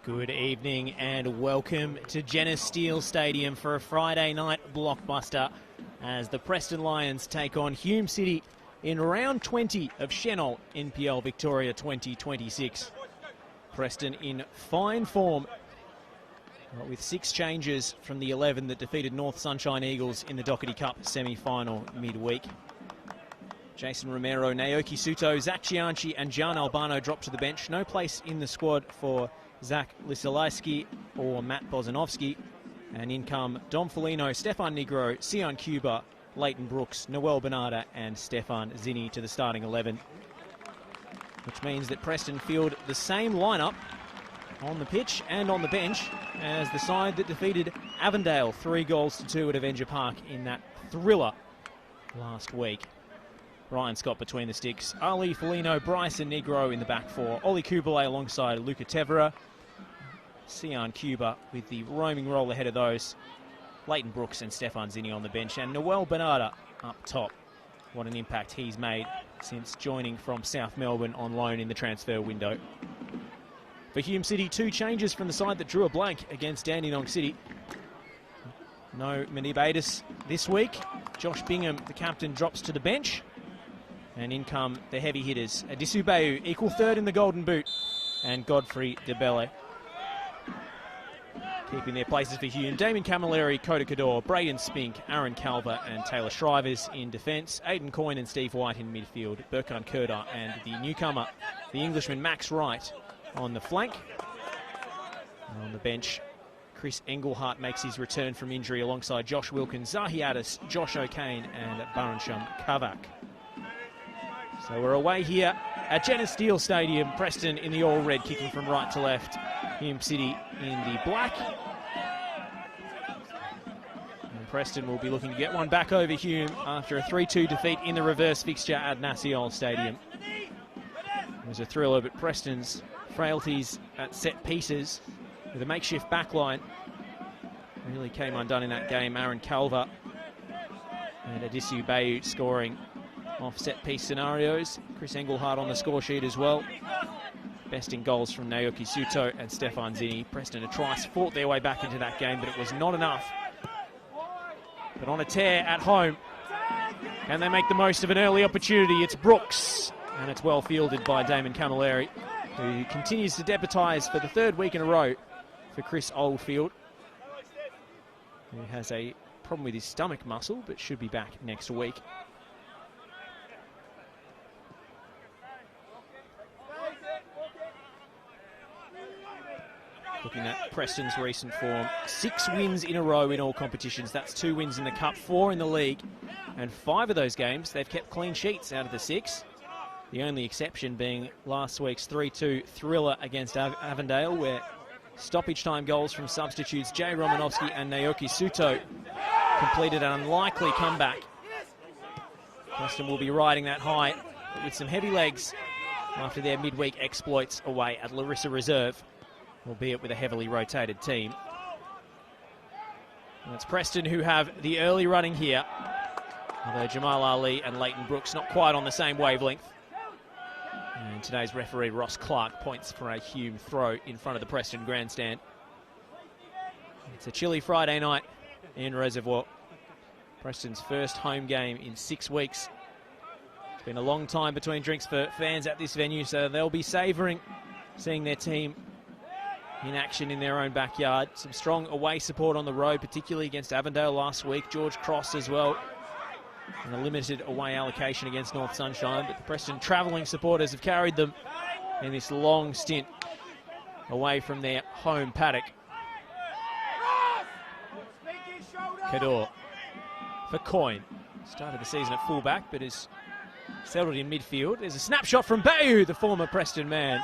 Good evening and welcome to Genesis Steel Stadium for a Friday night blockbuster as the Preston Lions take on Hume City in round 20 of Chenol NPL Victoria 2026. Preston in fine form with 6 changes from the 11 that defeated North Sunshine Eagles in the Doherty Cup semi-final midweek. Jason Romero, Naoki Suto, Zach Cianci and Gian Albano dropped to the bench. No place in the squad for Zach Lisalajski or Matt Bozanovsky. And in come Dom Felino, Stefan Negro, Sion Cuba, Leighton Brooks, Noel Bernarda and Stefan Zinni to the starting 11. Which means that Preston field the same lineup on the pitch and on the bench as the side that defeated Avondale 3-2 at Avenger Park in that thriller last week. Ryan Scott between the sticks, Ali Felino, Bryson Negro in the back four, Oli Kubalay alongside Luca Tevera, Sion Cuba with the roaming role ahead of those, Leighton Brooks and Stefan Zinni on the bench, and Noel Bernarda up top. What an impact he's made since joining from South Melbourne on loan in the transfer window. For Hume City, 2 changes from the side that drew a blank against Dandenong City. No Manibadis this week. Josh Bingham, the captain, drops to the bench. And in come the heavy hitters. Adisu Bayu, equal third in the Golden Boot. And Godfrey DeBelle. Keeping their places for Hume. Damien Camilleri, Coda Cador, Braden Spink, Aaron Calver and Taylor Shrivers in defence. Aidan Coyne and Steve White in midfield. Burkan Kurda and the newcomer, the Englishman Max Wright on the flank. And on the bench, Chris Engelhardt makes his return from injury alongside Josh Wilkins, Zahi Addis, Josh O'Kane and Baransham Kavak. So we're away here at Genesis Steel Stadium. Preston in the all-red, kicking from right to left. Hume City in the black. And Preston will be looking to get one back over Hume after a 3-2 defeat in the reverse fixture at Naciol Stadium. It was a thriller, but Preston's frailties at set pieces with a makeshift backline really came undone in that game. Aaron Calver and Adisu Bayu scoring off set-piece scenarios. Chris Engelhardt on the score sheet as well. Best in goals from Naoki Suto and Stefan Zinni. Preston and Trice fought their way back into that game, but it was not enough. But on a tear at home, and they make the most of an early opportunity. It's Brooks, and it's well fielded by Damon Camilleri, who continues to deputise for the 3rd week in a row for Chris Oldfield, who has a problem with his stomach muscle, but should be back next week. Looking at Preston's recent form, 6 wins in a row in all competitions. That's 2 wins in the Cup, 4 in the league. And 5 of those games, they've kept clean sheets out of the 6. The only exception being last week's 3-2 thriller against Avondale, where stoppage time goals from substitutes Jay Romanovsky and Naoki Suto completed an unlikely comeback. Preston will be riding that high, but with some heavy legs after their midweek exploits away at Larissa Reserve, albeit with a heavily rotated team. And it's Preston who have the early running here, although Jamal Ali and Leighton Brooks not quite on the same wavelength. And today's referee Ross Clark points for a Hume throw in front of the Preston grandstand. It's a chilly Friday night in Reservoir. Preston's first home game in 6 weeks. It's been a long time between drinks for fans at this venue, so they'll be savouring seeing their team in action in their own backyard. Some strong away support on the road, particularly against Avondale last week. George Cross as well. And a limited away allocation against North Sunshine. But the Preston travelling supporters have carried them in this long stint away from their home paddock. Cador for Coyne. Started the season at fullback, but is settled in midfield. There's a snapshot from Bayu, the former Preston man.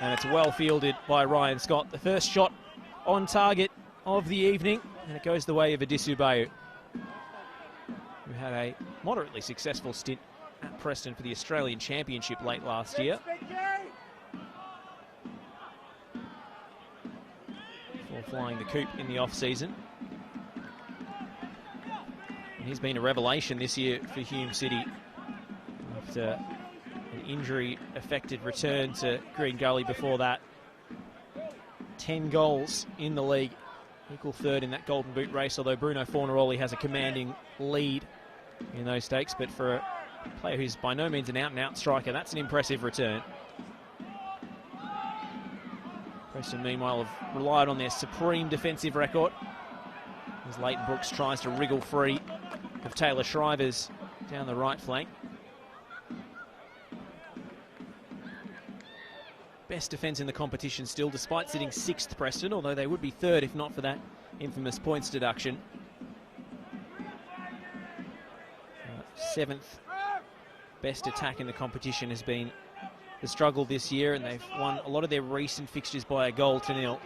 And it's well fielded by Ryan Scott. The first shot on target of the evening, and it goes the way of Adisu Bayu, who had a moderately successful stint at Preston for the Australian Championship late last year. Before flying the coop in the off-season. And he's been a revelation this year for Hume City after an injury-affected return to Green Gully before that. 10 goals in the league. Equal third in that Golden Boot race, although Bruno Fornaroli has a commanding lead in those stakes. But for a player who's by no means an out-and-out striker, that's an impressive return. Preston, meanwhile, have relied on their supreme defensive record as Leighton Brooks tries to wriggle free of Taylor Shrivers down the right flank. Best defence in the competition still, despite sitting 6th, Preston, although they would be 3rd if not for that infamous points deduction. 7th best attack in the competition has been the struggle this year, and they've won a lot of their recent fixtures by a goal to nil.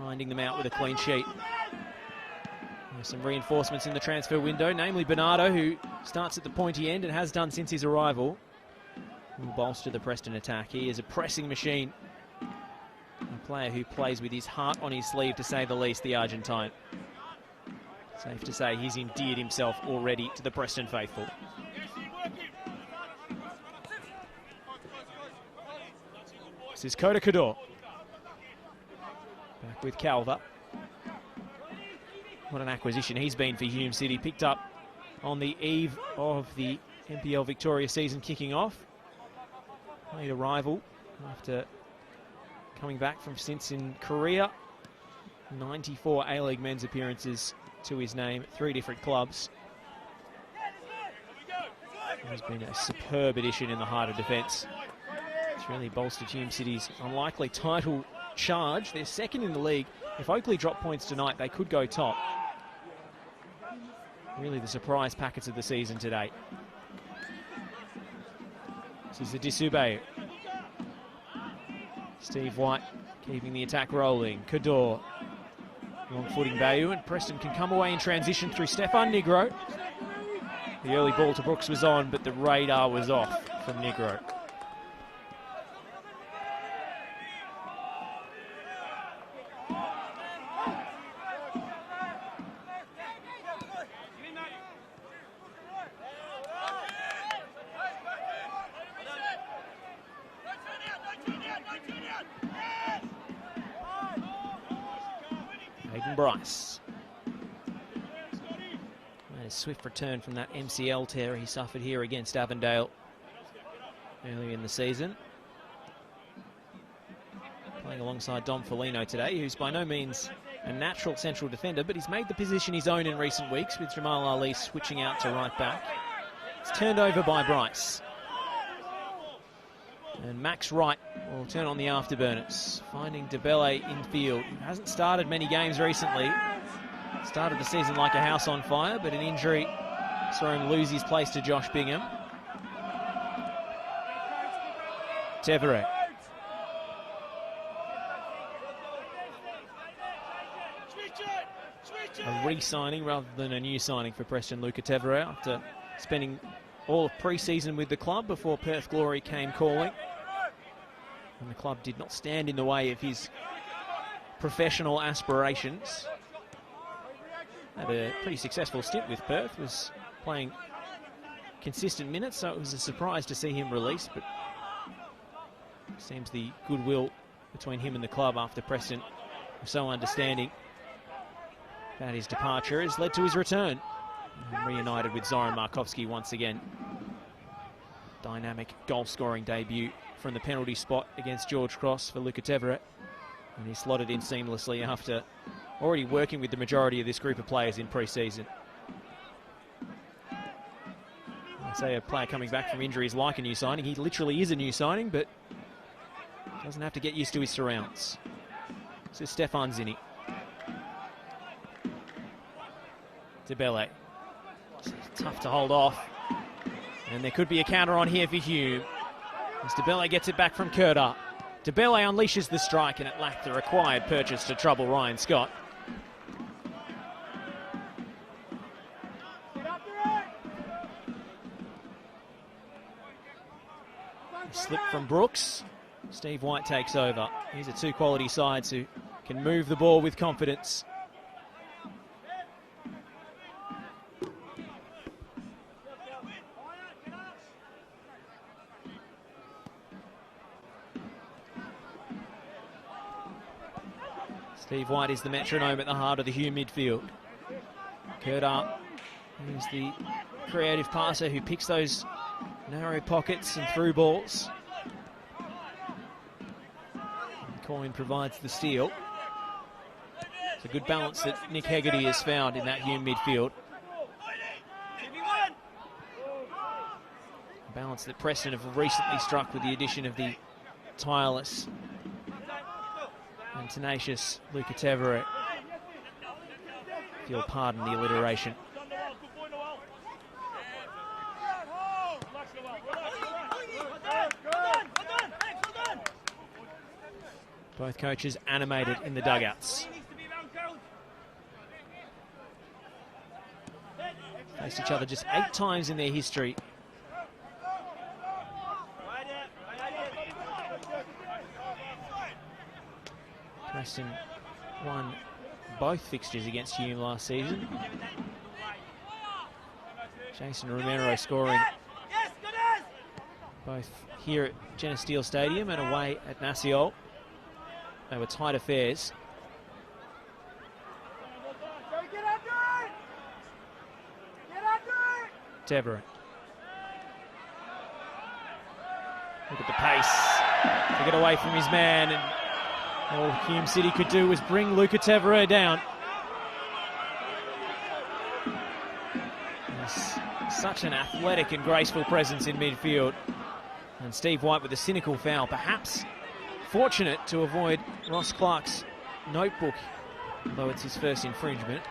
Grinding them out with a clean sheet. There's some reinforcements in the transfer window, namely Bernardo, who starts at the pointy end and has done since his arrival. Will bolster the Preston attack. He is a pressing machine. A player who plays with his heart on his sleeve, to say the least, the Argentine. Safe to say he's endeared himself already to the Preston faithful. This is Kota Kador. Back with Calva. What an acquisition he's been for Hume City. Picked up on the eve of the NPL Victoria season kicking off. Made a rival after coming back from stints in Korea. 94 A-League men's appearances to his name, 3 different clubs. He's been a superb addition in the heart of defence. It's really bolstered Hume City's unlikely title charge. They're 2nd in the league. If Oakley drop points tonight, they could go top. Really the surprise packets of the season today. This is the Disube. Steve White keeping the attack rolling. Kador. Long footing Bayu, and Preston can come away in transition through Stefan Nigro. The early ball to Brooks was on, but the radar was off from Nigro. Bryce. And a swift return from that MCL tear he suffered here against Avondale earlier in the season. Playing alongside Dom Foligno today, who's by no means a natural central defender, but he's made the position his own in recent weeks, with Jamal Ali switching out to right back. It's turned over by Bryce. And Max Wright will turn on the afterburners, finding DeBelle in field. He hasn't started many games recently. Started the season like a house on fire, but an injury saw him lose his place to Josh Bingham. Tevere. A re-signing rather than a new signing for Preston, Luca Tevere, after spending all of pre-season with the club before Perth Glory came calling. And the club did not stand in the way of his professional aspirations. Had a pretty successful stint with Perth, was playing consistent minutes, so it was a surprise to see him released, but it seems the goodwill between him and the club after Preston were so understanding about his departure has led to his return. And reunited with Zoran Markovski once again. Dynamic goal-scoring debut from the penalty spot against George Cross for Luca Tevere. And he slotted in seamlessly after already working with the majority of this group of players in pre-season. I say a player coming back from injury is like a new signing. He literally is a new signing, but doesn't have to get used to his surrounds. This is Stefan Zinni. DeBelle. Tough to hold off. And there could be a counter on here for Hume. As DeBelle gets it back from Kurta. DeBelle unleashes the strike, and it lacked the required purchase to trouble Ryan Scott. A slip from Brooks. Steve White takes over. These are two quality sides who can move the ball with confidence. Steve White is the metronome at the heart of the Hume midfield. Kurtar is the creative passer who picks those narrow pockets and through balls. Coyne provides the steal. It's a good balance that Nick Hegarty has found in that Hume midfield. A balance that Preston have recently struck with the addition of the tireless and tenacious Luca Tevere. If you'll pardon the alliteration. Both coaches animated in the dugouts. Faced each other just 8 times in their history. Preston won both fixtures against Hume last season. Jason Romero scoring both here at Jenna Steele Stadium and away at Naciol. They were tight affairs. Tevere. Look at the pace. To get away from his man, and all Hume City could do was bring Luca Tevere down. He's such an athletic and graceful presence in midfield. And Steve White with a cynical foul, perhaps fortunate to avoid Ross Clark's notebook, although it's his first infringement.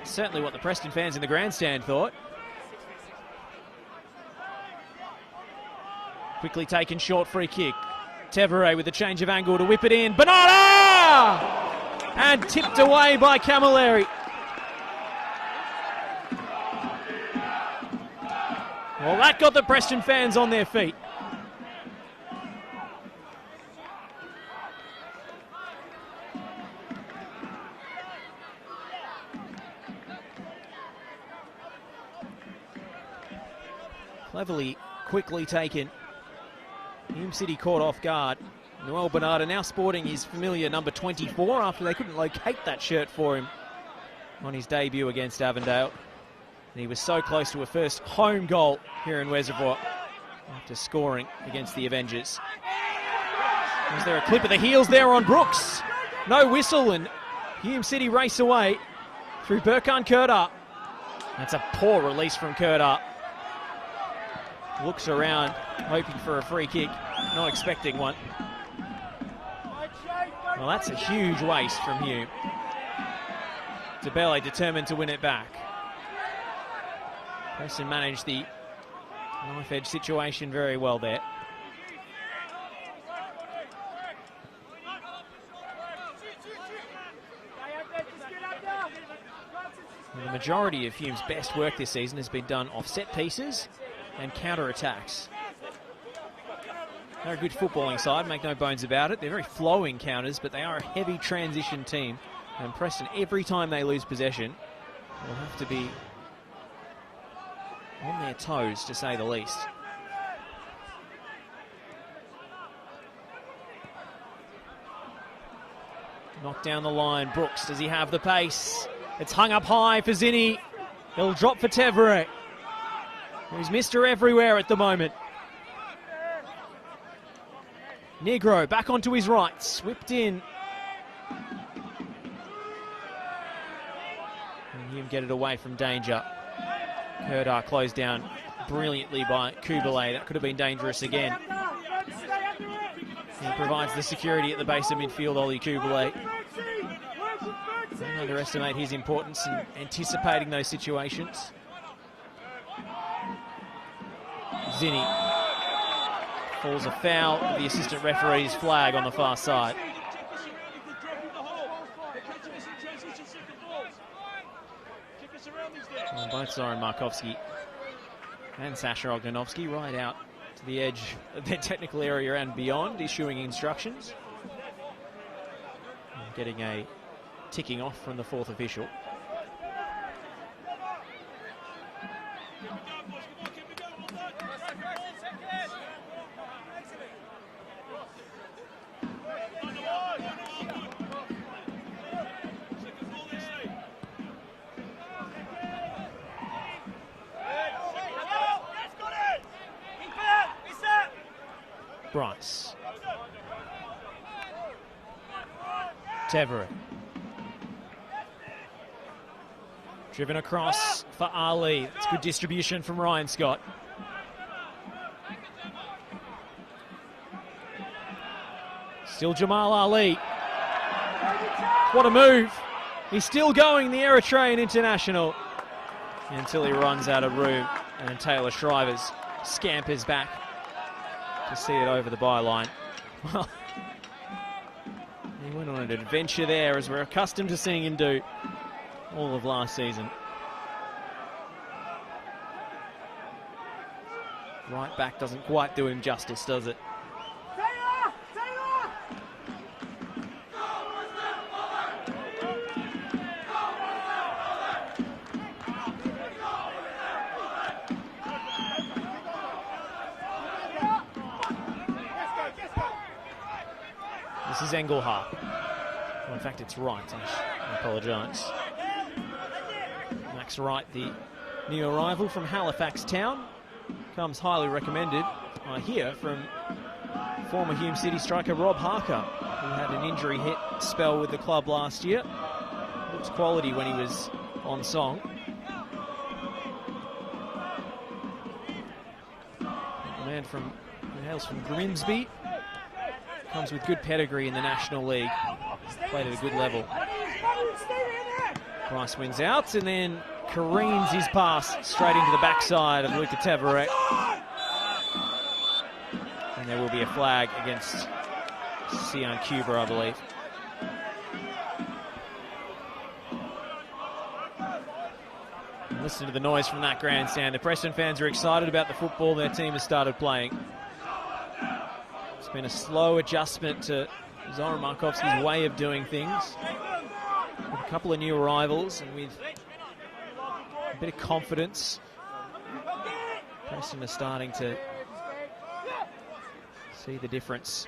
Certainly what the Preston fans in the grandstand thought. Quickly taken short free kick. Tevere with a change of angle to whip it in. Banana! And tipped away by Camilleri. Well, that got the Preston fans on their feet. Cleverly, quickly taken. Hume City caught off guard. Noel Bernard now sporting his familiar number 24 after they couldn't locate that shirt for him on his debut against Avondale. And he was so close to a first home goal here in Reservoir after scoring against the Avengers. Was there a clip of the heels there on Brooks? No whistle, and Hume City race away through Burkhan Kurtar. That's a poor release from Kurtar. Looks around, hoping for a free kick, not expecting one. Well, that's a huge waste from Hume. Tabele determined to win it back. Preston managed the knife edge situation very well there. And the majority of Hume's best work this season has been done off set pieces and counter-attacks. They're a good footballing side, make no bones about it. They're very flowing counters, but they are a heavy transition team. And Preston, every time they lose possession, will have to be on their toes, to say the least. Knocked down the line. Brooks, does he have the pace? It's hung up high for Zinni. It'll drop for Tevere, who's Mr. Everywhere at the moment. Negro back onto his right, whipped in. And Hume get it away from danger. Kurtar closed down brilliantly by Kubalay. That could have been dangerous again. He provides the security at the base of midfield, Ollie Kubalay. Don't underestimate his importance in anticipating those situations. Zinni falls a foul, the assistant referee's flag on the far side. Well, both Zoran Markovski and Sasha Ognanovski right out to the edge of their technical area and beyond, issuing instructions. And getting a ticking off from the fourth official. Tevere. Driven across for Ali. It's good distribution from Ryan Scott. Still Jamal Ali. What a move. He's still going, the Eritrean international, until he runs out of room, and Taylor Shrivers scampers back to see it over the byline. Well, he went on an adventure there, as we're accustomed to seeing him do all of last season. Right back doesn't quite do him justice, does it? This is Engelhardt. Well, in fact, it's Wright. I apologise. Max Wright, the new arrival from Halifax Town, comes highly recommended, I hear, from former Hume City striker Rob Harker, who had an injury hit spell with the club last year. Looked quality when he was on song. A man who hails from Grimsby. Comes with good pedigree in the National League. Played at a good level. Price wins out and then careens his pass straight into the backside of Luka Tevere. And there will be a flag against Sian Cuba, I believe. And listen to the noise from that grandstand. The Preston fans are excited about the football their team has started playing. It's been a slow adjustment to Zoran Markovski's way of doing things. With a couple of new arrivals and with a bit of confidence, Preston are starting to see the difference.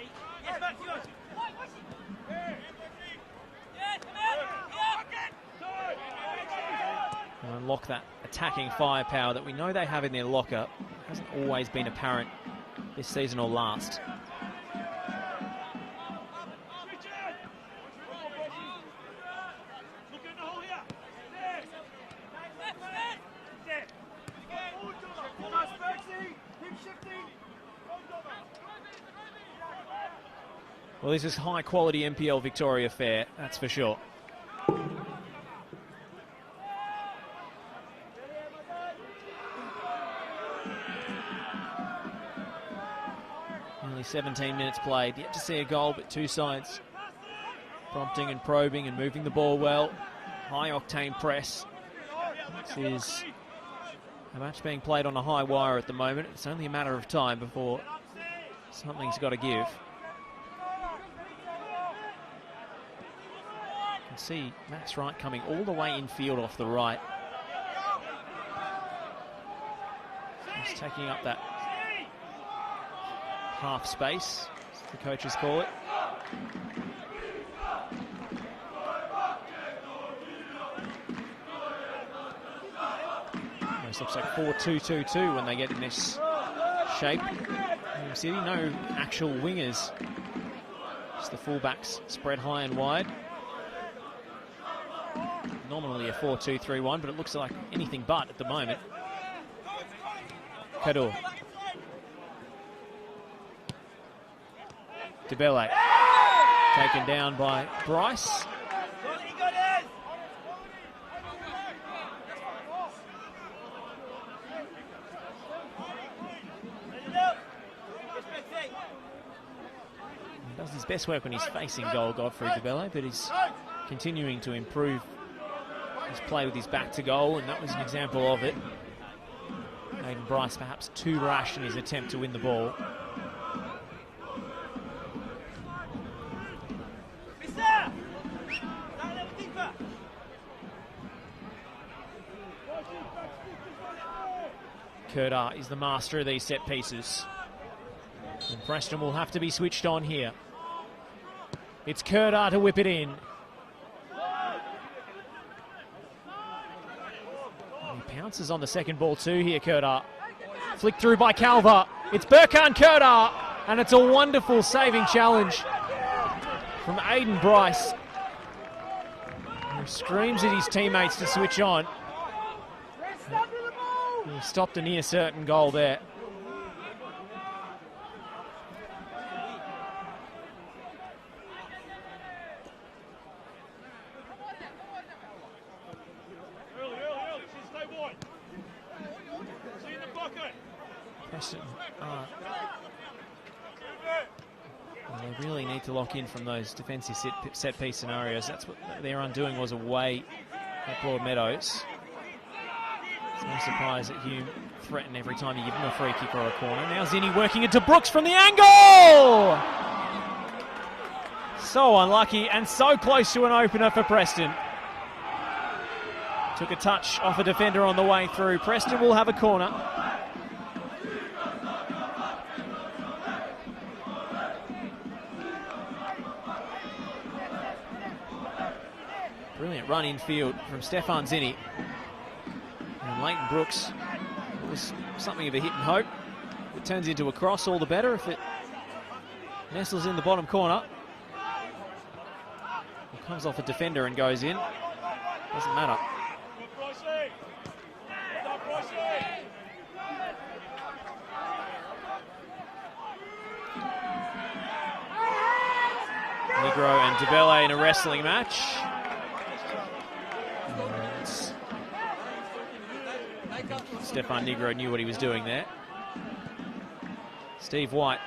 And unlock that attacking firepower that we know they have in their locker. It hasn't always been apparent this season or last. Well, this is high-quality NPL Victoria fare, that's for sure. Only 17 minutes played, yet to see a goal, but two sides prompting and probing and moving the ball well. High-octane press. This is a match being played on a high wire at the moment. It's only a matter of time before something's got to give. See Max Wright coming all the way infield off the right. He's taking up that half space, as the coaches call it. Almost looks like 4-2-2-2 when they get in this shape. Hume City, no actual wingers. Just the fullbacks spread high and wide. Nominally a 4-2-3-1, but it looks like anything but at the moment. Kador. Debele. Taken down by Bryce. He does his best work when he's facing goal, Godfrey Debele, but he's continuing to improve his play with his back to goal, and that was an example of it. Aidan Bryce perhaps too rash in his attempt to win the ball. Kurdar is the master of these set pieces. And Preston will have to be switched on here. It's Kurdar to whip it in. Pounces on the second ball too here, Kurdar. Flicked through by Calver. It's Burkhan Kurdar. And it's a wonderful saving challenge from Aiden Bryce, who screams at his teammates to switch on. He stopped a near certain goal there. Preston, they really need to lock in from those defensive set-piece scenarios. That's what their undoing was away at Broadmeadows. It's no surprise that Hume threatened every time you give him a free kick or a corner. Now Zinni working into Brooks from the angle! So unlucky and so close to an opener for Preston. Took a touch off a defender on the way through. Preston will have a corner. Brilliant run infield from Stefan Zinni. And Leighton Brooks was something of a hit and hope. If it turns into a cross, all the better. If it nestles in the bottom corner, it comes off a defender and goes in. Doesn't matter. Negro and DeBelle in a wrestling match. Stefan Negro knew what he was doing there. Steve White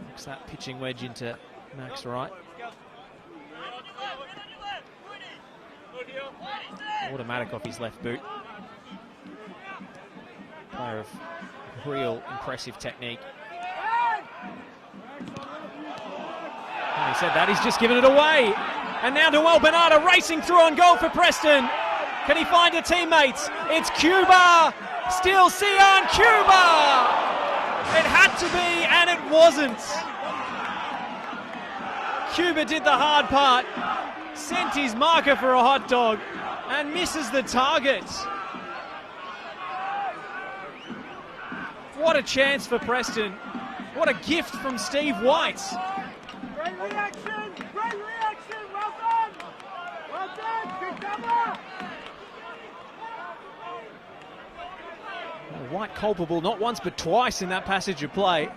looks that pitching wedge into Max Wright. Automatic off his left boot. Player of real impressive technique. Having said that, he's just given it away. And now Noel Bernardo racing through on goal for Preston. Can he find a teammate? It's Cuba. Still Sion Cuba. It had to be, and it wasn't. Cuba did the hard part. Sent his marker for a hot dog and misses the target. What a chance for Preston. What a gift from Steve White. Great reaction. Great reaction. Well done. Well done. Good cover. White culpable not once but twice in that passage of play.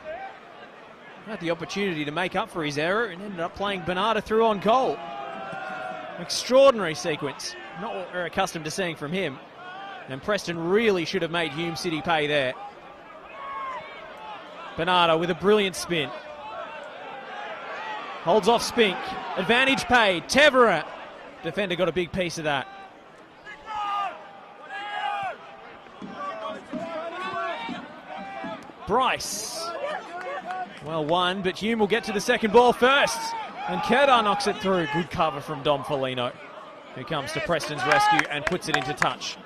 Had the opportunity to make up for his error and ended up playing Bernardo through on goal. Extraordinary sequence. Not what we're accustomed to seeing from him. And Preston really should have made Hume City pay there. Bernardo with a brilliant spin. Holds off Spink. Advantage paid. Tevera. Defender got a big piece of that. Bryce. Well won, but Hume will get to the second ball first. And Kedar knocks it through. Good cover from Dom Foligno, who comes to Preston's rescue and puts it into touch.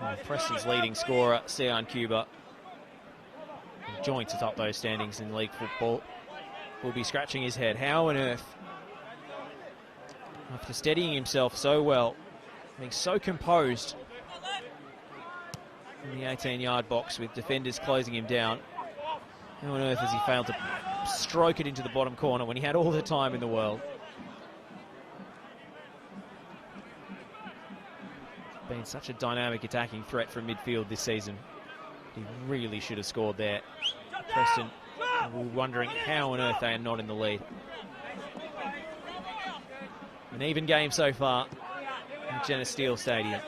And Preston's leading scorer, Sion Cuba, joints atop those standings in league football, will be scratching his head. How on earth, after steadying himself so well, being so composed in the 18-yard box with defenders closing him down, how on earth has he failed to stroke it into the bottom corner when he had all the time in the world? Been such a dynamic attacking threat from midfield this season. He really should have scored there. Preston were wondering how on earth they are not in the lead. An even game so far at Jenna Steele Stadium.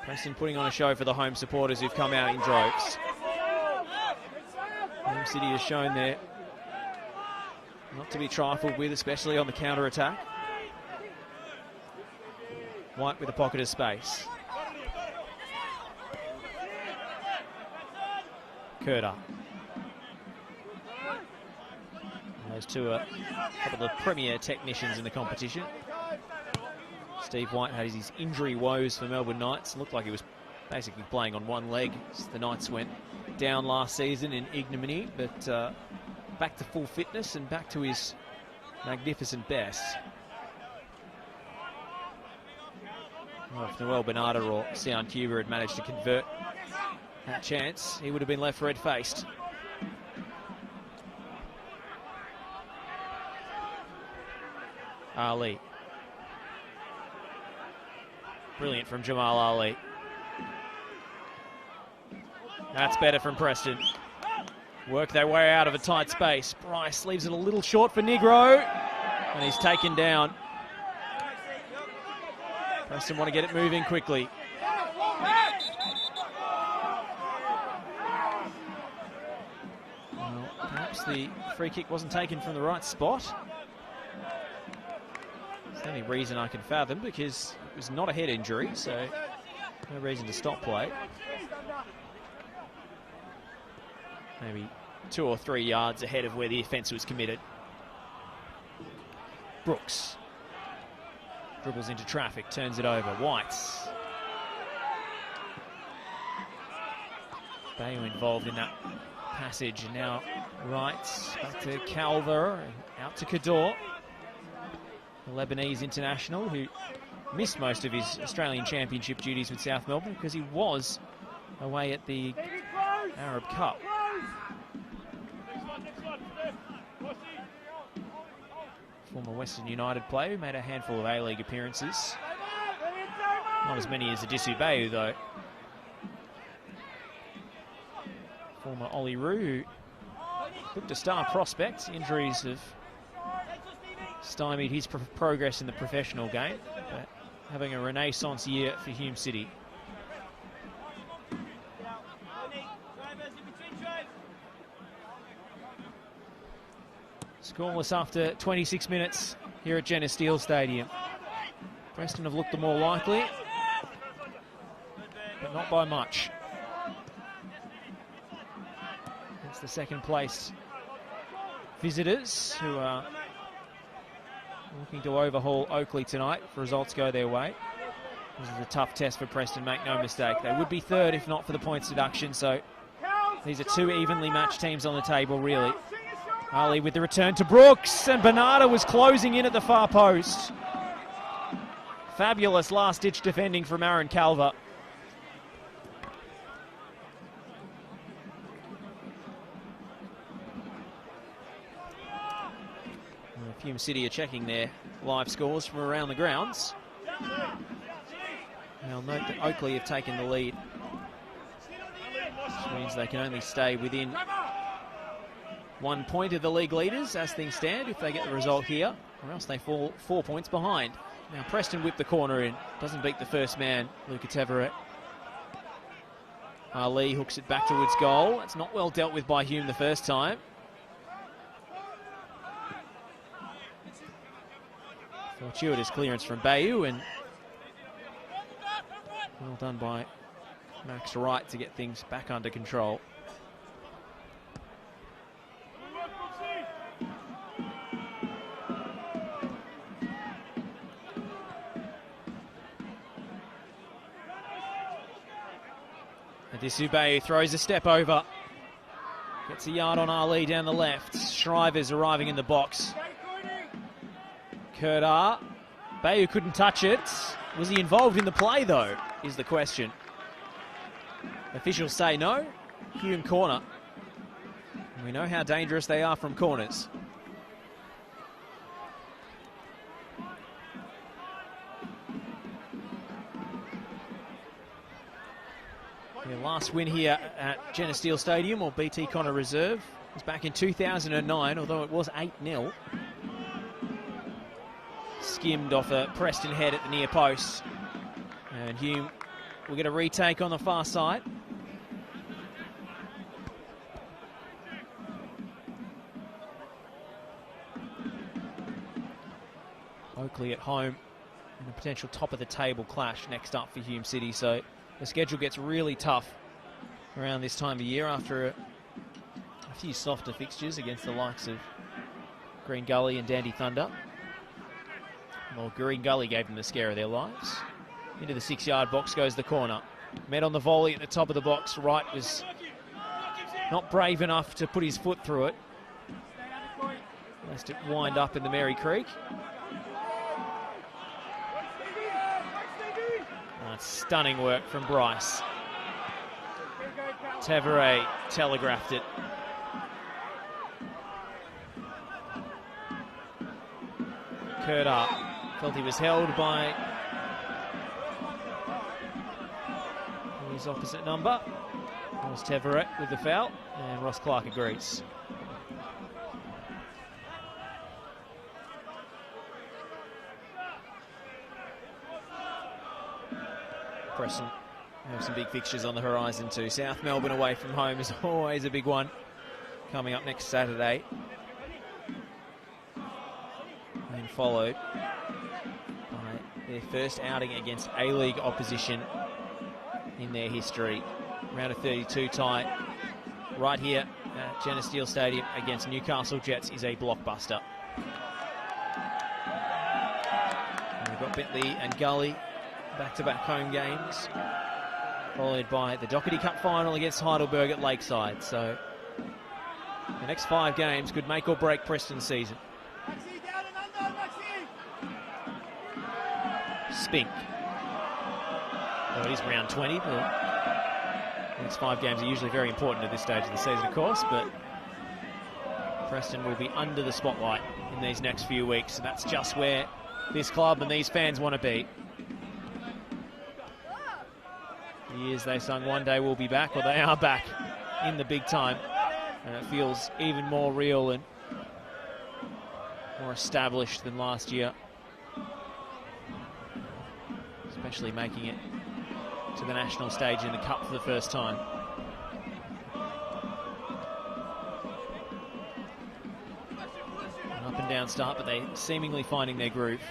Preston putting on a show for the home supporters who've come out in droves. Home City has shown there not to be trifled with, especially on the counter-attack. White with a pocket of space. Kurta. Those two are a couple of the premier technicians in the competition. Steve White had his injury woes for Melbourne Knights. Looked like he was basically playing on one leg as the Knights went went down last season in ignominy, but back to full fitness and back to his magnificent best. Well, if Noel Bernardo or Sian Cuba had managed to convert that chance, he would have been left red-faced. Ali. Brilliant from Jamal Ali. That's better from Preston. Work their way out of a tight space. Bryce leaves it a little short for Negro, and he's taken down. Preston want to get it moving quickly. Well, perhaps the free kick wasn't taken from the right spot. It's the only reason I can fathom, because it was not a head injury, so no reason to stop play. Maybe 2 or 3 yards ahead of where the offence was committed. Brooks dribbles into traffic, turns it over. Whites. Bayo involved in that passage, and now Wrights back to Calver, out to Kador, the Lebanese international who missed most of his Australian Championship duties with South Melbourne because he was away at the Arab Cup. Former Western United player who made a handful of A-League appearances. Not as many as Adisu Bayu, though. Former Ollie Roo, who looked a star prospect. Injuries have stymied his progress in the professional game, but having a renaissance year for Hume City. Scoreless after 26 minutes here at Jenner Steel Stadium. Preston have looked the more likely, but not by much. It's the second place visitors who are looking to overhaul Oakley tonight if results go their way. This is a tough test for Preston, make no mistake. They would be third if not for the points deduction, so these are two evenly matched teams on the table, really. Ali with the return to Brooks, and Bernardo was closing in at the far post. Fabulous last-ditch defending from Aaron Calver. Hume City are checking their live scores from around the grounds. Now note that Oakley have taken the lead, which means they can only stay within 1 point of the league leaders as things stand if they get the result here, or else they fall 4 points behind. Now Preston whip the corner in, doesn't beat the first man, Luca Teveret. Ali hooks it back towards goal. It's not well dealt with by Hume the first time. Fortuitous clearance from Bayu, and well done by Max Wright to get things back under control. Adisu Bayu throws a step over. Gets a yard on Ali down the left. Shriver's arriving in the box. Kurdar. Bayu couldn't touch it. Was he involved in the play, though, is the question. Officials say no. Hume corner. And we know how dangerous they are from corners. Their last win here at Jenner Steel Stadium, or BT Connor Reserve, was back in 2009, although it was 8-0. Skimmed off a Preston head at the near post. And Hume will get a retake on the far side. Oakley at home, and a potential top-of-the-table clash next up for Hume City, so the schedule gets really tough around this time of year after a few softer fixtures against the likes of Green Gully and Dandy Thunder. Well, Green Gully gave them the scare of their lives. Into the 6-yard box goes the corner. Met on the volley at the top of the box. Wright was not brave enough to put his foot through it. Lest it wind up in the Mary Creek. Stunning work from Bryce. Tavare telegraphed it. Curd up. Felt he was held by his opposite number. That was Tavare with the foul, and Ross Clark agrees. Preston have some big fixtures on the horizon too. South Melbourne away from home is always a big one. Coming up next Saturday. And followed by their first outing against A-League opposition in their history. Round of 32 tie right here at Genesis Steel Stadium against Newcastle Jets is a blockbuster. And we've got Bentley and Gully back-to-back home games, followed by the Doherty Cup final against Heidelberg at Lakeside. So the next 5 games could make or break Preston's season. Spink. Well, it is round 20. The next 5 games are usually very important at this stage of the season, of course, but Preston will be under the spotlight in these next few weeks, and that's just where this club and these fans want to be. The years they sung one day we'll be back, well, they are back in the big time, and it feels even more real and more established than last year, especially making it to the national stage in the Cup for the first time. An up and down start, but they seemingly finding their groove.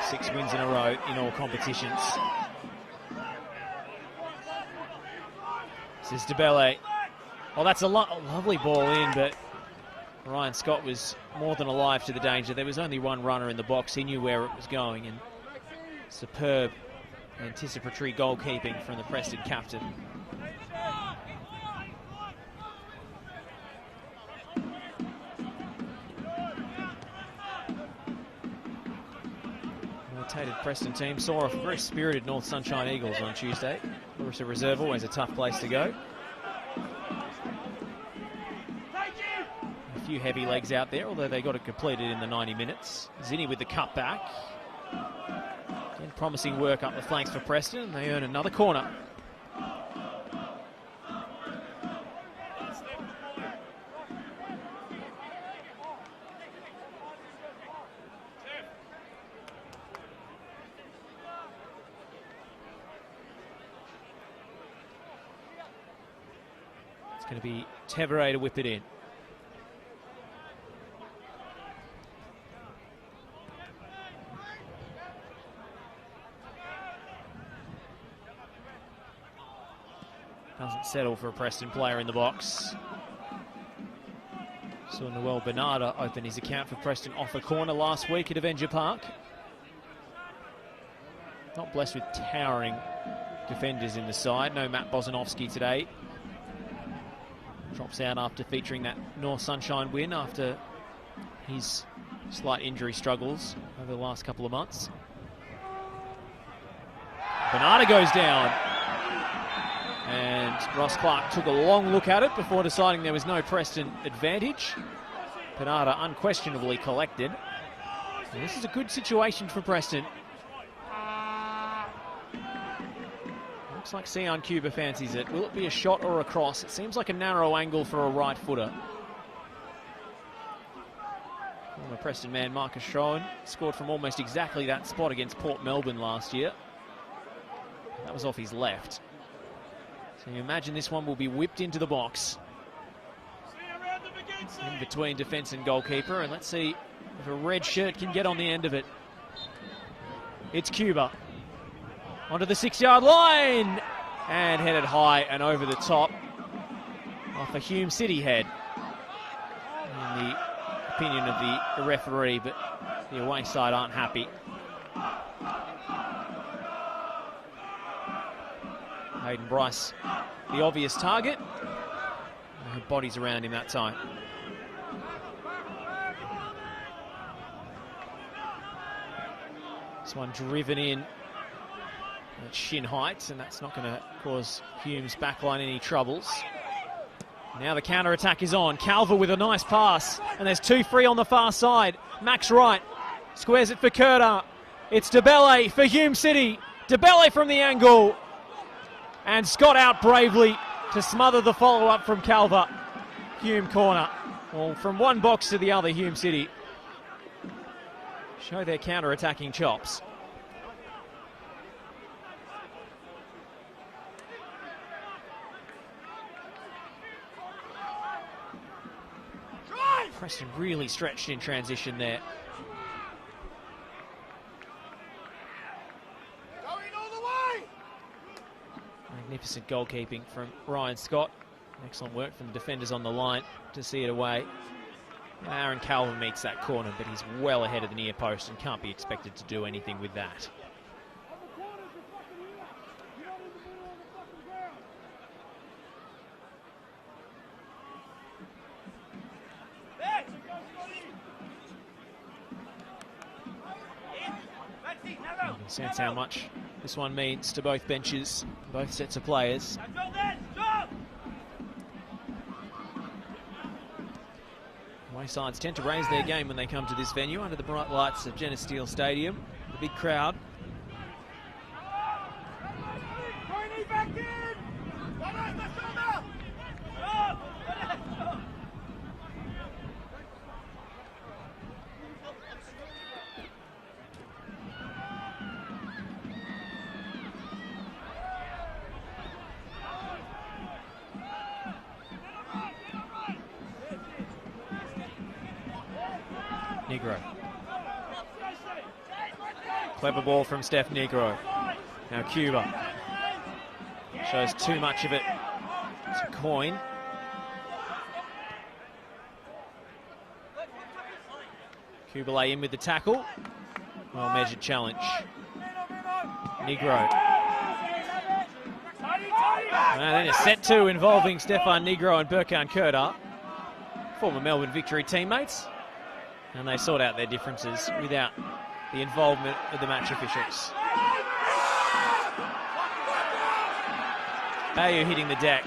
6 wins in a row in all competitions. This is DeBelle. Oh, that's a lovely ball in, but Ryan Scott was more than alive to the danger. There was only one runner in the box. He knew where it was going, and superb anticipatory goalkeeping from the Preston captain. Rotated Preston team saw a very spirited North Sunshine Eagles on Tuesday. Larissa Reserve, always a tough place to go. A few heavy legs out there, although they got it completed in the 90 minutes. Zinni with the cutback. Again, promising work up the flanks for Preston, and they earn another corner. It's going to be Tevere to whip it in. Doesn't settle for a Preston player in the box. Saw Noel Bernarda open his account for Preston off a corner last week at Avenger Park. Not blessed with towering defenders in the side. No Matt Bozanovsky today. Drops out after featuring that North Sunshine win after his slight injury struggles over the last couple of months. Bernarda goes down. And Ross Clark took a long look at it before deciding there was no Preston advantage. Bernarda unquestionably collected. And this is a good situation for Preston. Looks like Sion Cuba fancies it. Will it be a shot or a cross? It seems like a narrow angle for a right footer. Former Preston man Marcus Schroen scored from almost exactly that spot against Port Melbourne last year. That was off his left. So you imagine this one will be whipped into the box. In between defence and goalkeeper, and let's see if a red shirt can get on the end of it. It's Cuba. Onto the 6-yard line, and headed high and over the top off a Hume City head. In the opinion of the referee, but the away side aren't happy. Hayden Bryce, the obvious target. bodies around him that time. This one driven in at shin height, and that's not going to cause Hume's backline any troubles. Now the counter-attack is on. Calver with a nice pass, and there's 2 free on the far side. Max Wright squares it for Curta. It's DeBelle for Hume City. DeBelle from the angle, and Scott out bravely to smother the follow-up from Calver. Hume corner. Well, from one box to the other, Hume City show their counter-attacking chops. Preston really stretched in transition there. Going all the way. Magnificent goalkeeping from Ryan Scott. Excellent work from the defenders on the line to see it away. Aaron Calvin meets that corner, but he's well ahead of the near post and can't be expected to do anything with that. You can sense how much this one means to both benches, both sets of players. Away sides tend to raise their game when they come to this venue under the bright lights of Jenna Steele Stadium. The big crowd. Negro. Clever ball from Steph Negro. Now Cuba. Shows too much of it to Coyne. Kubalay in with the tackle. Well measured challenge. Negro. And then a set 2 involving Stefan Negro and Burkan Kurda, former Melbourne Victory teammates. And they sort out their differences without the involvement of the match officials. Bayou hitting the deck.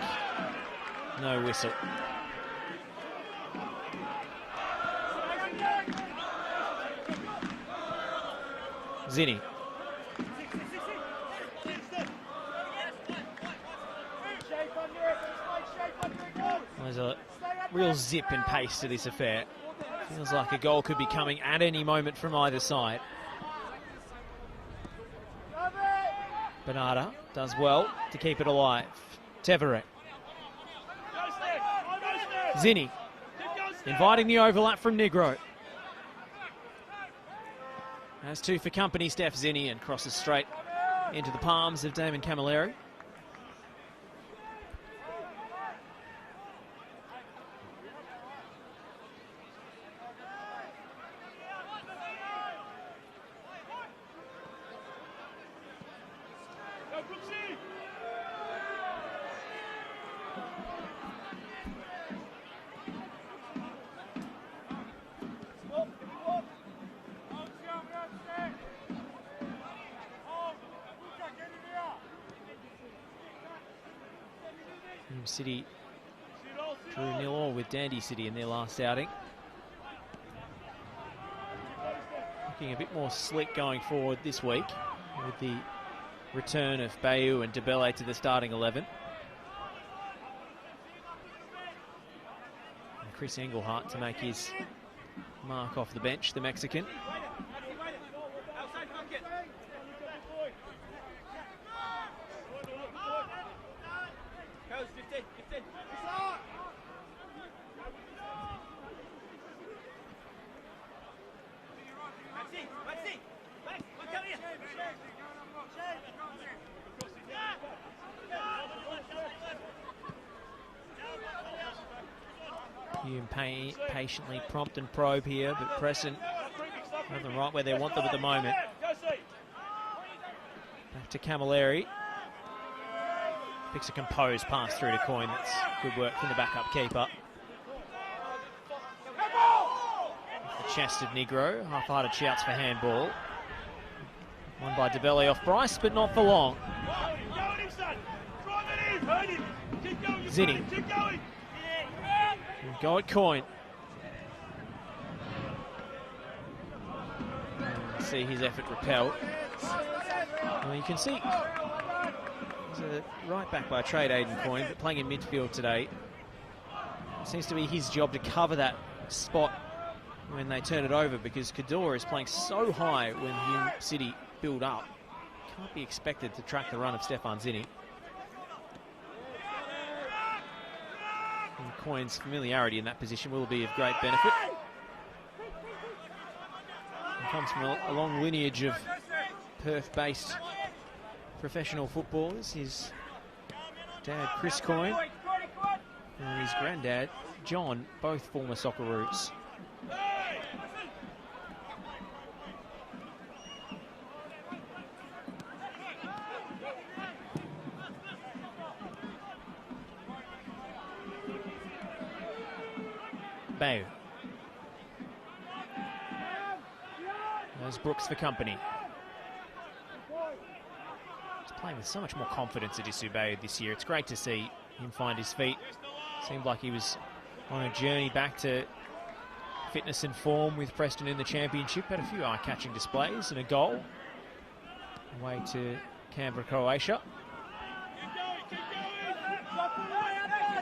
No whistle. Zinni. There's a real zip and pace to this affair. Feels like a goal could be coming at any moment from either side. Bernarda does well to keep it alive. Tevere. Zinni inviting the overlap from Negro. Has 2 for company, Steph Zinni, and crosses straight into the palms of Damon Camilleri. Hume City drew 0-0 with Dandy City in their last outing. Looking a bit more slick going forward this week with the return of Bayou and DeBelle to the starting 11. And Chris Engelhardt to make his mark off the bench, the Mexican. Hume patiently prompt and probe here, but Preston have them right where they want them at the moment. Back to Camilleri. Picks a composed pass through to Coyne. That's good work from the backup keeper. The chested Negro, half-hearted shouts for handball. Won by DeBelle off Bryce, but not for long. Zinni. Go at Coyne. See his effort repelled. Well, you can see he's a right back by trade, Aiden Coyne, but playing in midfield today. It seems to be his job to cover that spot when they turn it over, because Cador is playing so high when Hume City build up. Can't be expected to track the run of Stefan Zinni. And Coyne's familiarity in that position will be of great benefit. He comes from a long lineage of Perth-based professional footballers. His dad, Chris Coyne, and his granddad, John, both former Socceroos. Bayou. There's Brooks for company. He's playing with so much more confidence at Bayou this year. It's great to see him find his feet. Seemed like he was on a journey back to fitness and form with Preston in the championship. Had a few eye-catching displays and a goal. Away to Canberra, Croatia.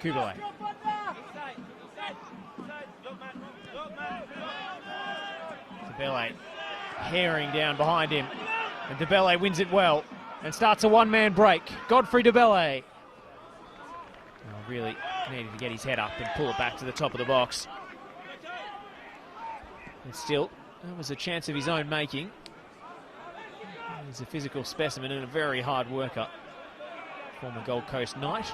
Kugelay. DeBelle herring down behind him, and DeBelle wins it well and starts a one-man break. Godfrey DeBelle really needed to get his head up and pull it back to the top of the box. And still, that was a chance of his own making. He's a physical specimen and a very hard worker. Former Gold Coast Knight.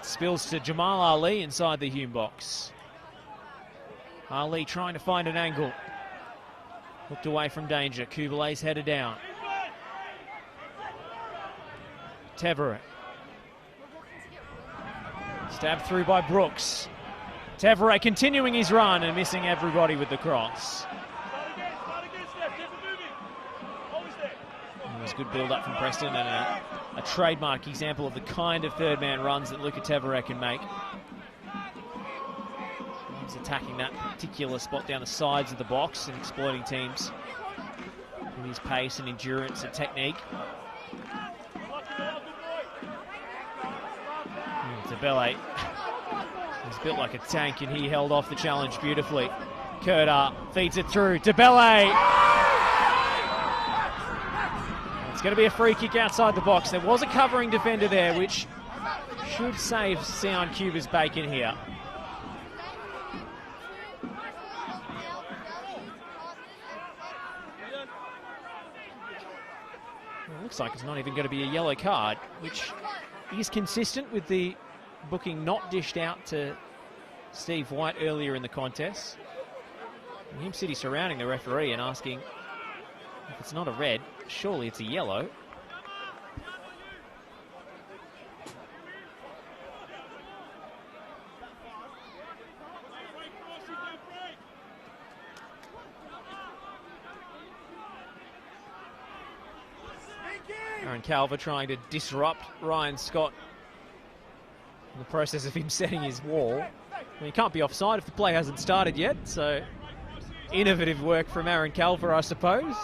Spills to Jamal Ali inside the Hume box. Ali trying to find an angle. Hooked away from danger. Kubelay's headed down. Tevere. Stabbed through by Brooks. Tevere continuing his run and missing everybody with the cross. It was good build-up from Preston and a trademark example of the kind of third-man runs that Luca Tevere can make. He's attacking that particular spot down the sides of the box and exploiting teams with his pace and endurance and technique. DeBelle, he's built like a tank and he held off the challenge beautifully. Kurta feeds it through. DeBelle! It's going to be a free kick outside the box. There was a covering defender there, which should save Sion Cuba's bacon here. Well, it looks like it's not even going to be a yellow card, which is consistent with the booking not dished out to Steve White earlier in the contest. And Hume City surrounding the referee and asking if it's not a red, surely it's a yellow. Aaron Calver trying to disrupt Ryan Scott in the process of him setting his wall. Well, he can't be offside if the play hasn't started yet, so innovative work from Aaron Calver, I suppose.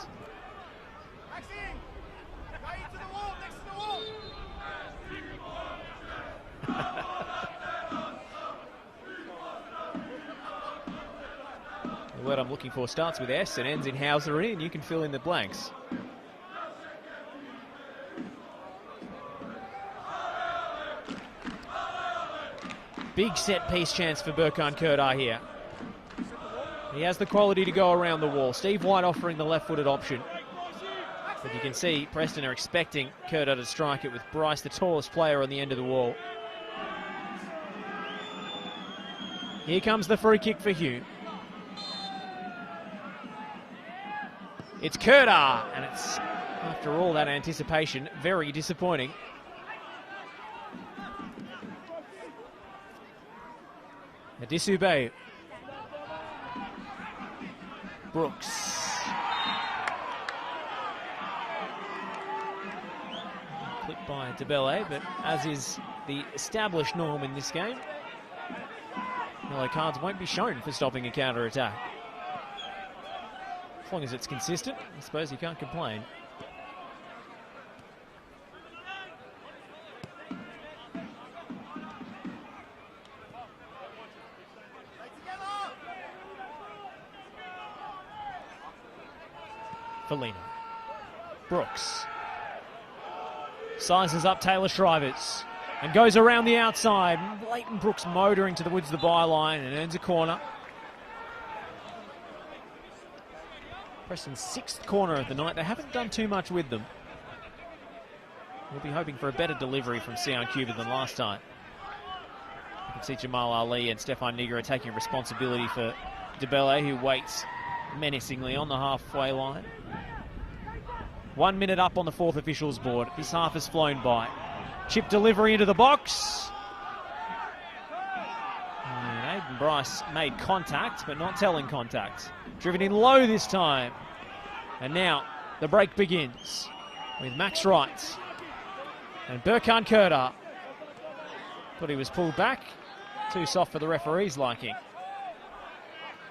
The word I'm looking for starts with S and ends in Hauser, and you can fill in the blanks. Big set-piece chance for Burkan Kurta here. He has the quality to go around the wall. Steve White offering the left-footed option. But you can see Preston are expecting Kurta to strike it with Bryce, the tallest player on the end of the wall. Here comes the free kick for Hume. It's Kurtar, and it's, after all that anticipation, very disappointing. Adisube. Brooks. Clipped by DeBelle, but as is the established norm in this game, yellow cards won't be shown for stopping a counter-attack. As long as it's consistent, I suppose you can't complain. Felino. Brooks. Sizes up Taylor Shrivers and goes around the outside. Leighton Brooks motoring to the woods of the byline and earns a corner. Preston's 6th corner of the night. They haven't done too much with them. We'll be hoping for a better delivery from Sion Cuba than last time. You can see Jamal Ali and Stefan Nigra taking responsibility for DeBelle, who waits menacingly on the halfway line. 1 minute up on the 4th officials board. This half has flown by. Chip delivery into the box. And Aiden Bryce made contact, but not telling contact. Driven in low this time. And now the break begins with Max Wright and Burkhan Kurtar. Thought he was pulled back. Too soft for the referee's liking.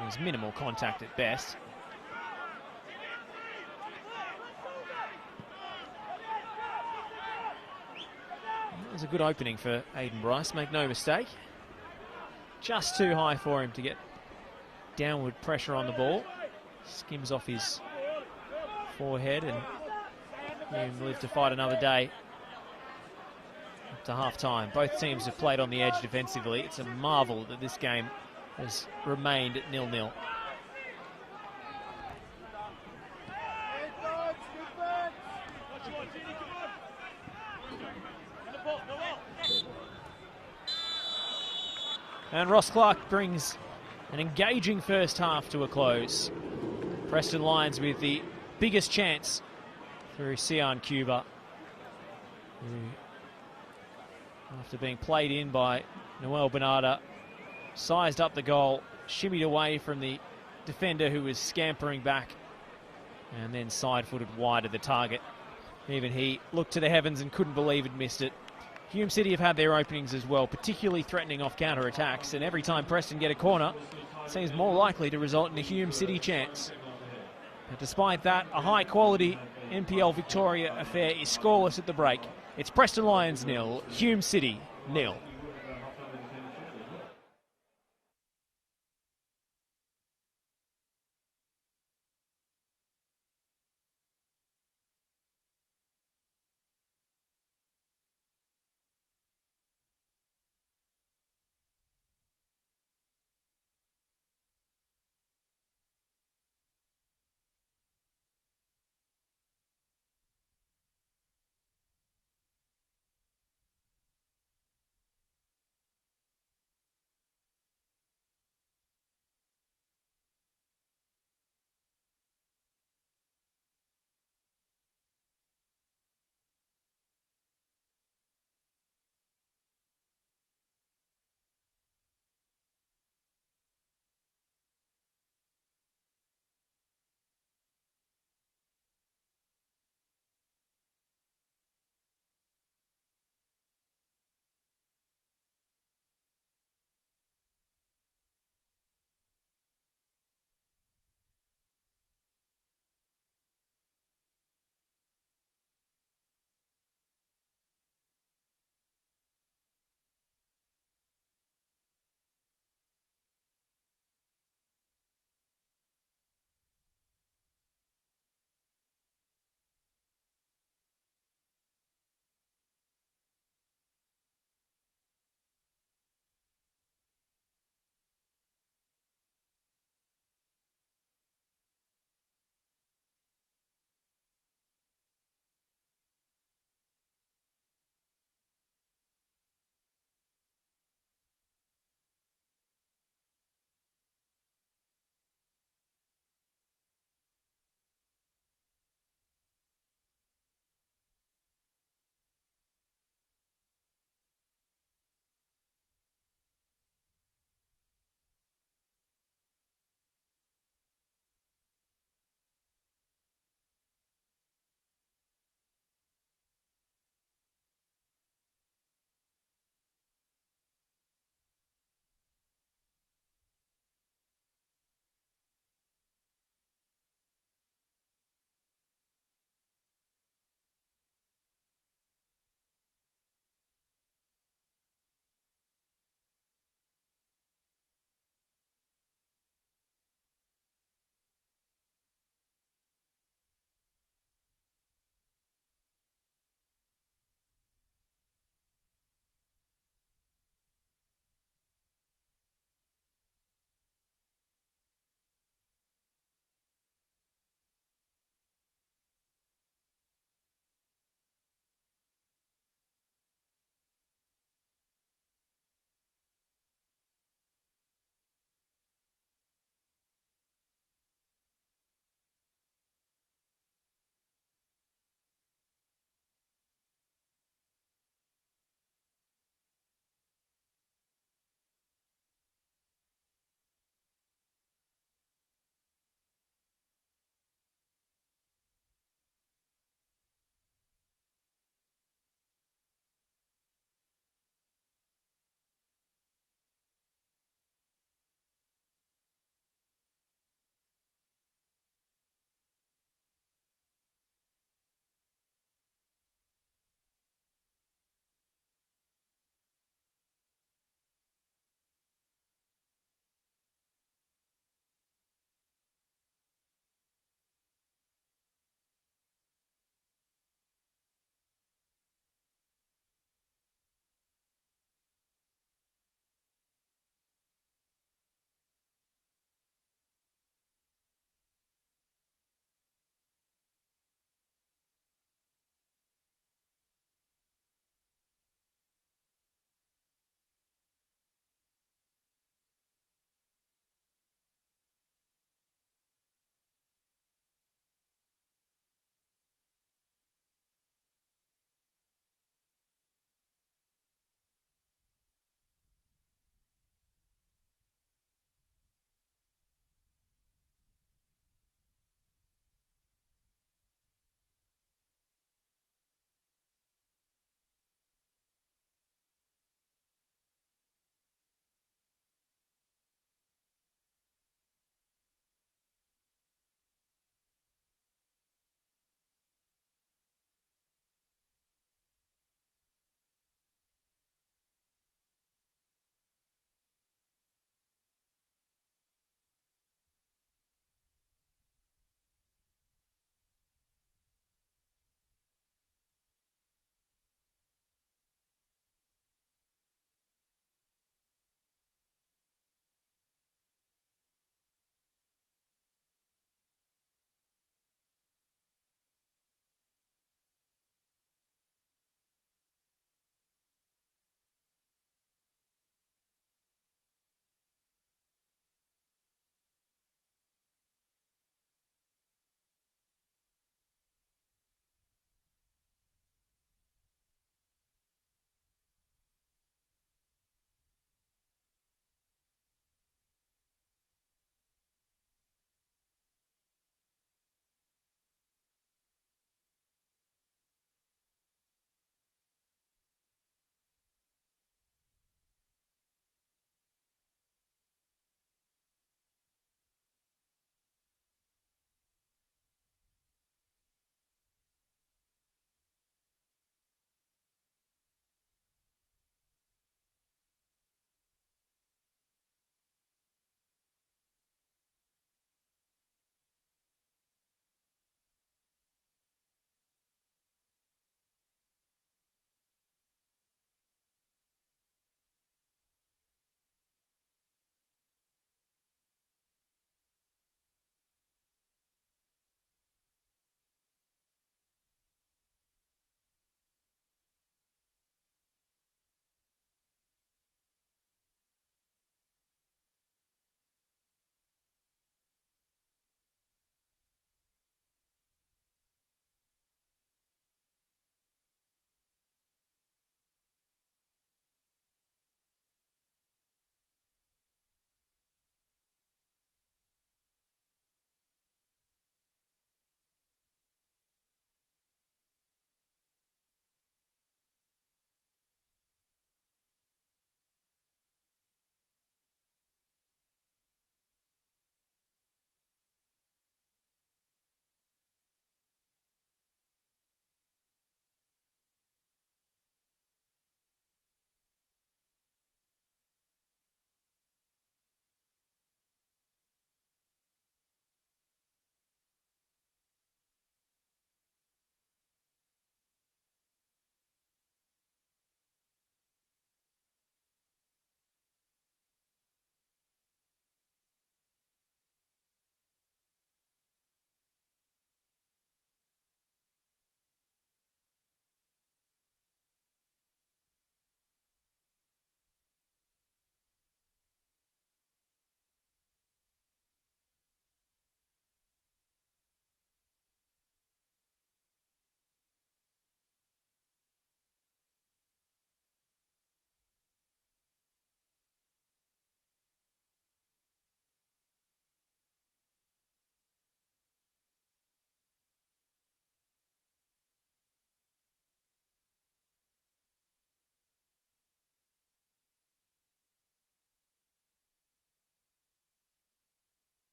It was minimal contact at best. It was a good opening for Aiden Bryce, make no mistake. Just too high for him to get downward pressure on the ball. Skims off his forehead, and Hume live to fight another day. Up to half-time. Both teams have played on the edge defensively. It's a marvel that this game has remained at 0-0. And Ross Clark brings an engaging first half to a close. Preston Lions with the biggest chance through Sion Cuba, who, after being played in by Noel Bernarda, sized up the goal, shimmied away from the defender who was scampering back, and then side-footed wide of the target. Even he looked to the heavens and couldn't believe he'd missed it. Hume City have had their openings as well, particularly threatening off counter-attacks, and every time Preston get a corner, it seems more likely to result in a Hume City chance. But despite that, a high-quality NPL Victoria affair is scoreless at the break. It's Preston Lions 0, Hume City 0.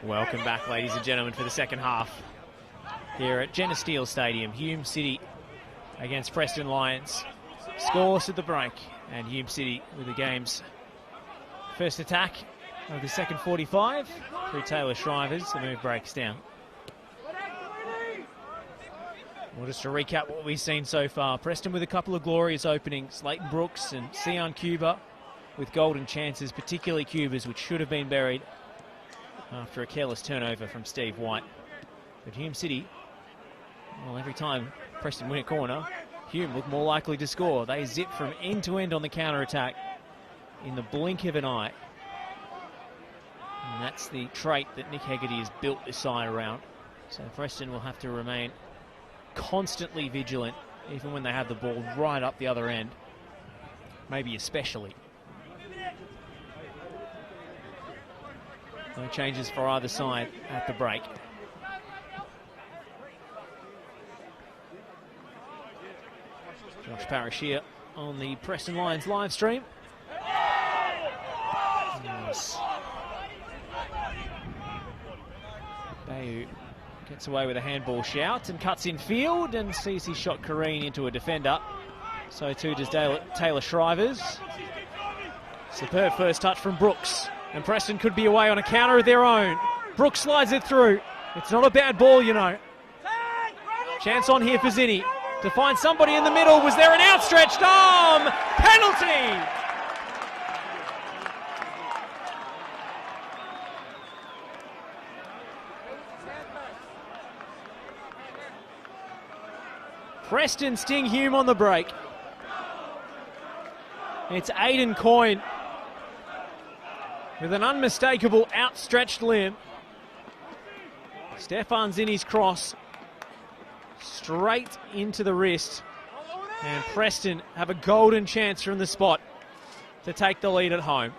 Welcome back, ladies and gentlemen, for the second half here at Jenna Steele Stadium. Hume City against Preston Lions. Scoreless at the break, and Hume City with the game's first attack of the second 45 through Taylor Shrivers. The move breaks down. Well, just to recap what we've seen so far, Preston with a couple of glorious openings. Leighton Brooks and Sion Cuba with golden chances, particularly Cuba's, which should have been buried after a careless turnover from Steve White. But Hume City, well, every time Preston win a corner, Hume look more likely to score. They zip from end to end on the counter-attack in the blink of an eye. And that's the trait that Nick Hegarty has built this side around. So Preston will have to remain constantly vigilant, even when they have the ball right up the other end. Maybe especially. No changes for either side at the break. Josh Parrish here on the Preston Lions live stream. Yes. Bayu gets away with a handball shout and cuts in field and sees his shot careen into a defender. So too does Taylor Shrivers. Superb first touch from Brooks. And Preston could be away on a counter of their own. Brooks slides it through. It's not a bad ball, you know. Chance on here for Zinni to find somebody in the middle. Was there an outstretched arm? Penalty! Preston sting Hume on the break. It's Aidan Coyne with an unmistakable outstretched limb. Stefan Zinni's cross straight into the wrist. And Preston have a golden chance from the spot to take the lead at home.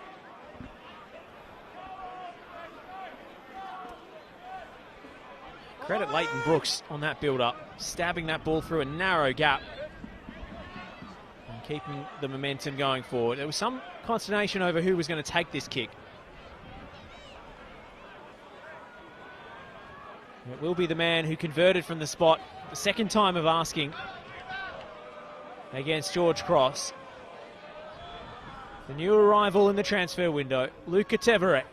Credit Leighton Brooks on that build-up, stabbing that ball through a narrow gap and keeping the momentum going forward. There was some consternation over who was going to take this kick. It will be the man who converted from the spot, the second time of asking against George Cross. The new arrival in the transfer window, Luca Tevere.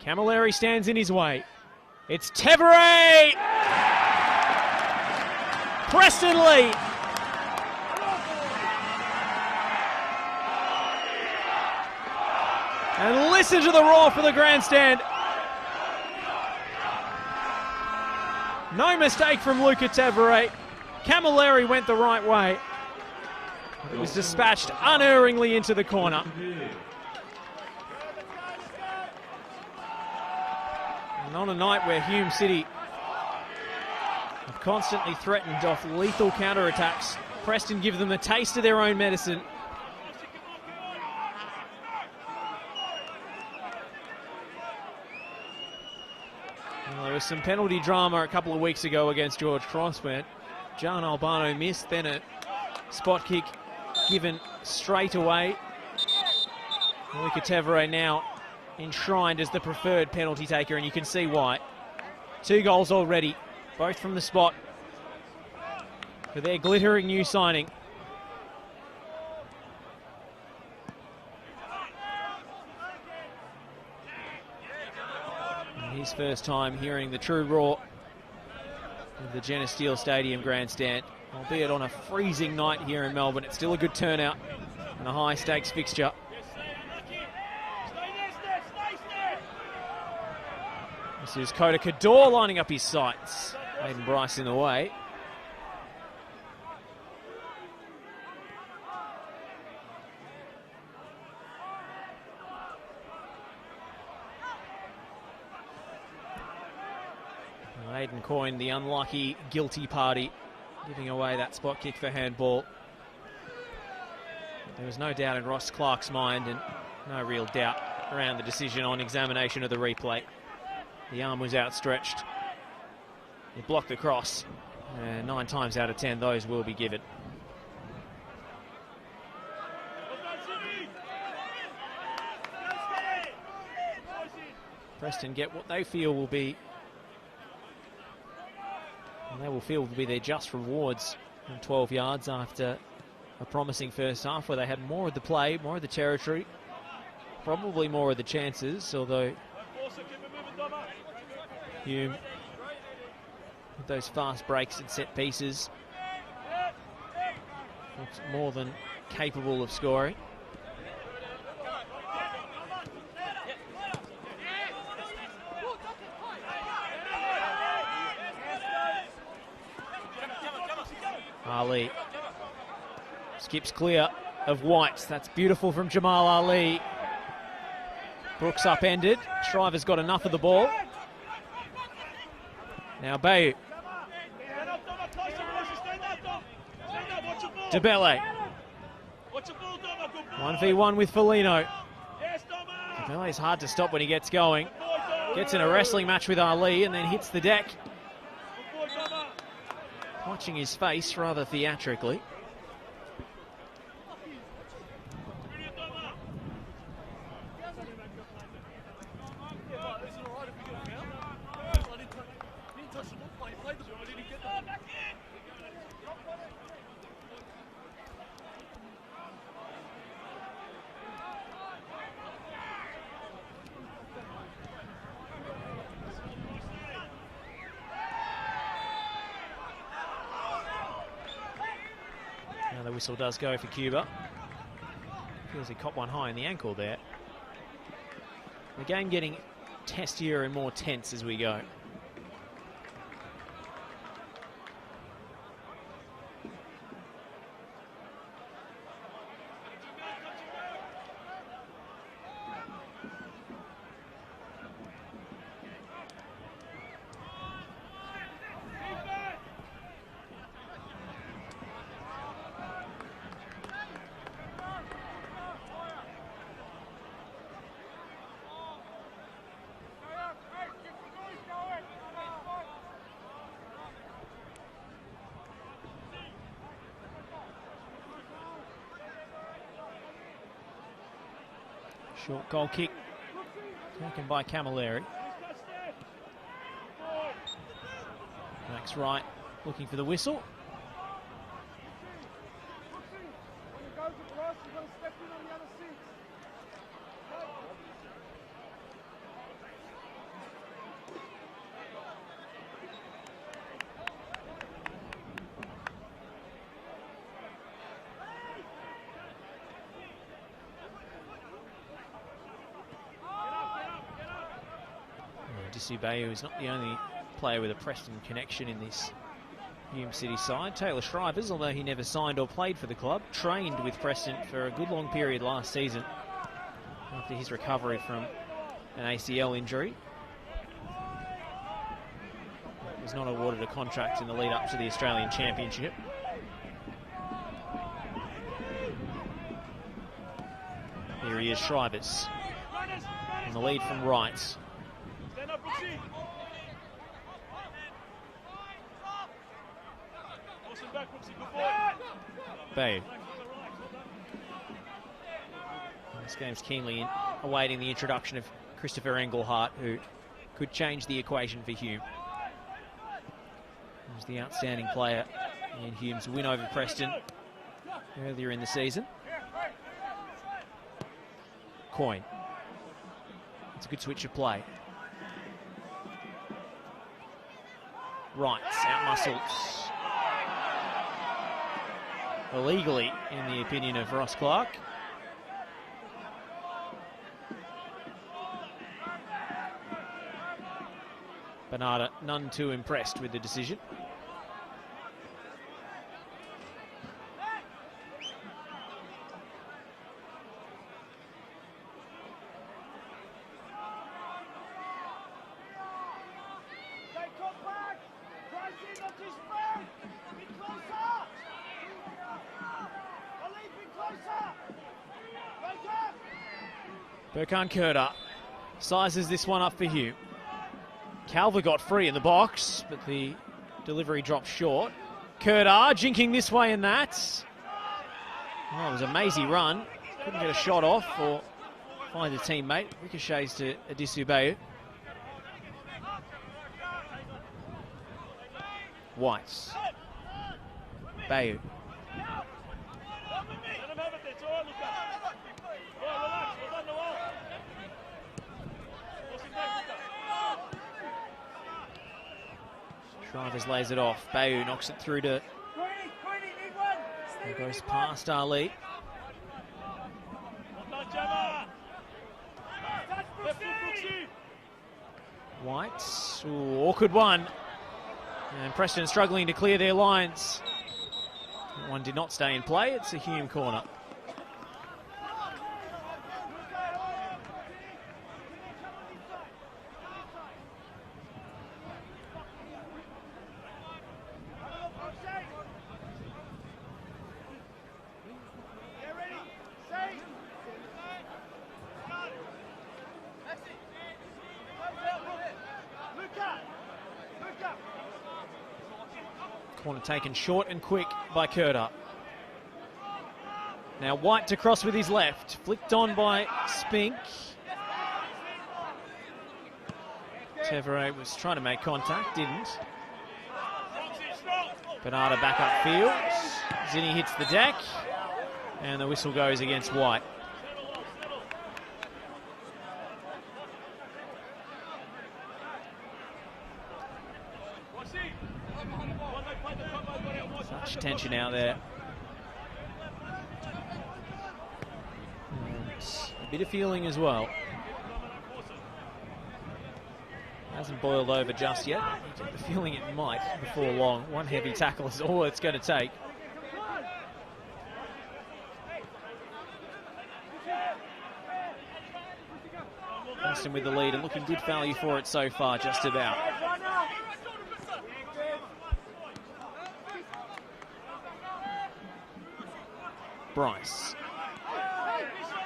Camilleri stands in his way. It's Tevere! Preston lead. And listen to the roar for the grandstand. No mistake from Luca Tevere. Camilleri went the right way. It was dispatched unerringly into the corner. And on a night where Hume City have constantly threatened off lethal counterattacks, Preston give them a taste of their own medicine. Well, there was some penalty drama a couple of weeks ago against George Cross where John Albano missed, then a spot kick given straight away. Luca Tevere now enshrined as the preferred penalty taker, and you can see why. 2 goals already, both from the spot for their glittering new signing. And his first time hearing the true roar of the Jenna Steele Stadium grandstand, albeit on a freezing night here in Melbourne. It's still a good turnout and a high stakes fixture. This is Kota Kador lining up his sights. Aiden Bryce in the way. Aidan Coyne, the unlucky, guilty party, giving away that spot kick for handball. There was no doubt in Ross Clark's mind, and no real doubt around the decision on examination of the replay. The arm was outstretched. It blocked the cross. 9 times out of 10, those will be given. Preston get what they feel will be, and they will feel will be their just rewards from 12 yards after a promising first half where they had more of the play, more of the territory, probably more of the chances, although Hume with those fast breaks and set pieces looks more than capable of scoring. Ali skips clear of White. That's beautiful from Jamal Ali. Brooks upended. Shriver's got enough of the ball. Now Bayou. DeBelle. 1v1 with Foligno. DeBelle is hard to stop when he gets going. Gets in a wrestling match with Ali and then hits the deck. Watching his face rather theatrically. Now the whistle does go for Cuba. Feels he caught one high in the ankle there. The game getting testier and more tense as we go. Short goal kick taken by Camilleri. Max Wright looking for the whistle. Bayou is not the only player with a Preston connection in this Hume City side. Taylor Shrivers, although he never signed or played for the club, trained with Preston for a good long period last season after his recovery from an ACL injury. He was not awarded a contract in the lead up to the Australian Championship. Here he is, Shrivers, in the lead from Wright. Bayou. This game's keenly awaiting the introduction of Christopher Engelhardt, who could change the equation for Hume. He was the outstanding player in Hume's win over Preston earlier in the season. Coyne. It's a good switch of play. Wright, out-muscles. Illegally, in the opinion of Ross Clark. Bernarda, none too impressed with the decision. Burkan Kurda sizes this one up for Hume. Calver got free in the box, but the delivery dropped short. Kurda jinking this way and that. Oh, it was a mazy run. Couldn't get a shot off or find a teammate. Ricochets to Adisu Bayou. White. Bayou. Shriver's lays it off. Bayou knocks it through to... Goes past Ali. White. Ooh, awkward one. And Preston struggling to clear their lines. That one did not stay in play. It's a Hume corner. Corner taken short and quick by Curter. Now White to cross with his left. Flicked on by Spink. Tevere was trying to make contact, didn't. Bernardo back upfield. Zinni hits the deck. And the whistle goes against White. Such tension out there. And a bit of feeling as well. Hasn't boiled over just yet. You get the feeling it might before long. One heavy tackle is all it's going to take. Preston with the lead and looking good value for it so far, just about. Bryce.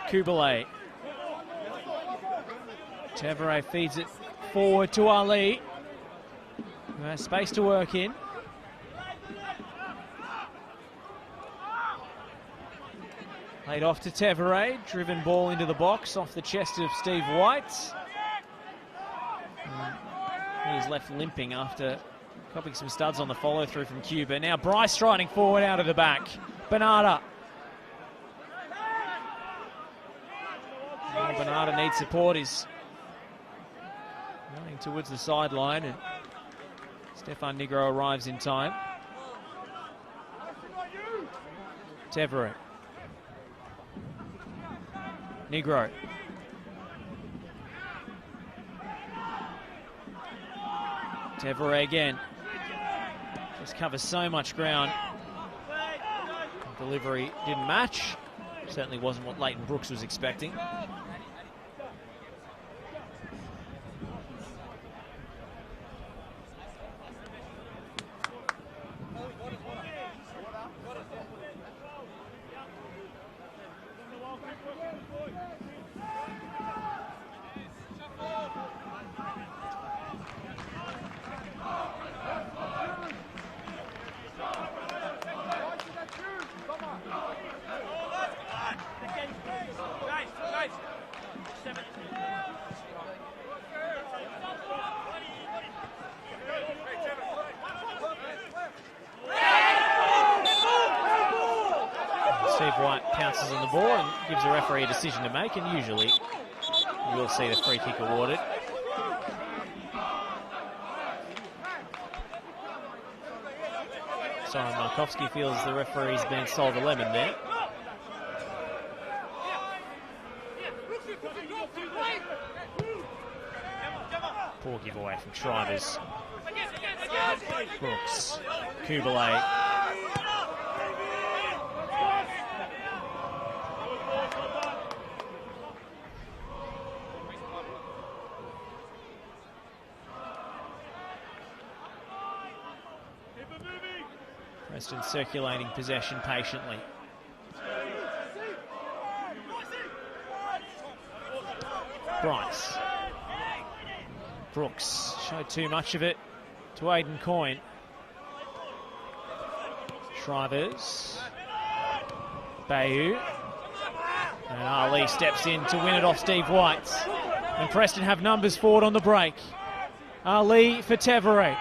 Kubalay. Tevere feeds it forward to Ali. Who has space to work in. Laid off to Tevere. Driven ball into the box off the chest of Steve White. He's left limping after copping some studs on the follow through from Cuba. Now Bryce striding forward out of the back. Bernardo. Bernardo needs support. He's running towards the sideline, and Stefan Negro arrives in time. Tevere. Negro. Tevere again. Just covers so much ground. Delivery didn't match. Certainly wasn't what Leighton Brooks was expecting. Steve White pounces on the ball and gives the referee a decision to make, and usually you will see the free kick awarded. Soren Markovsky feels the referee's been sold a lemon there. Poor giveaway from Shriver's. Brooks. Kubalay. Preston circulating possession patiently. Bryce. Brooks showed too much of it to Aidan Coyne. Shrivers. Bayou. And Ali steps in to win it off Steve White. And Preston have numbers forward on the break. Ali for Tevere.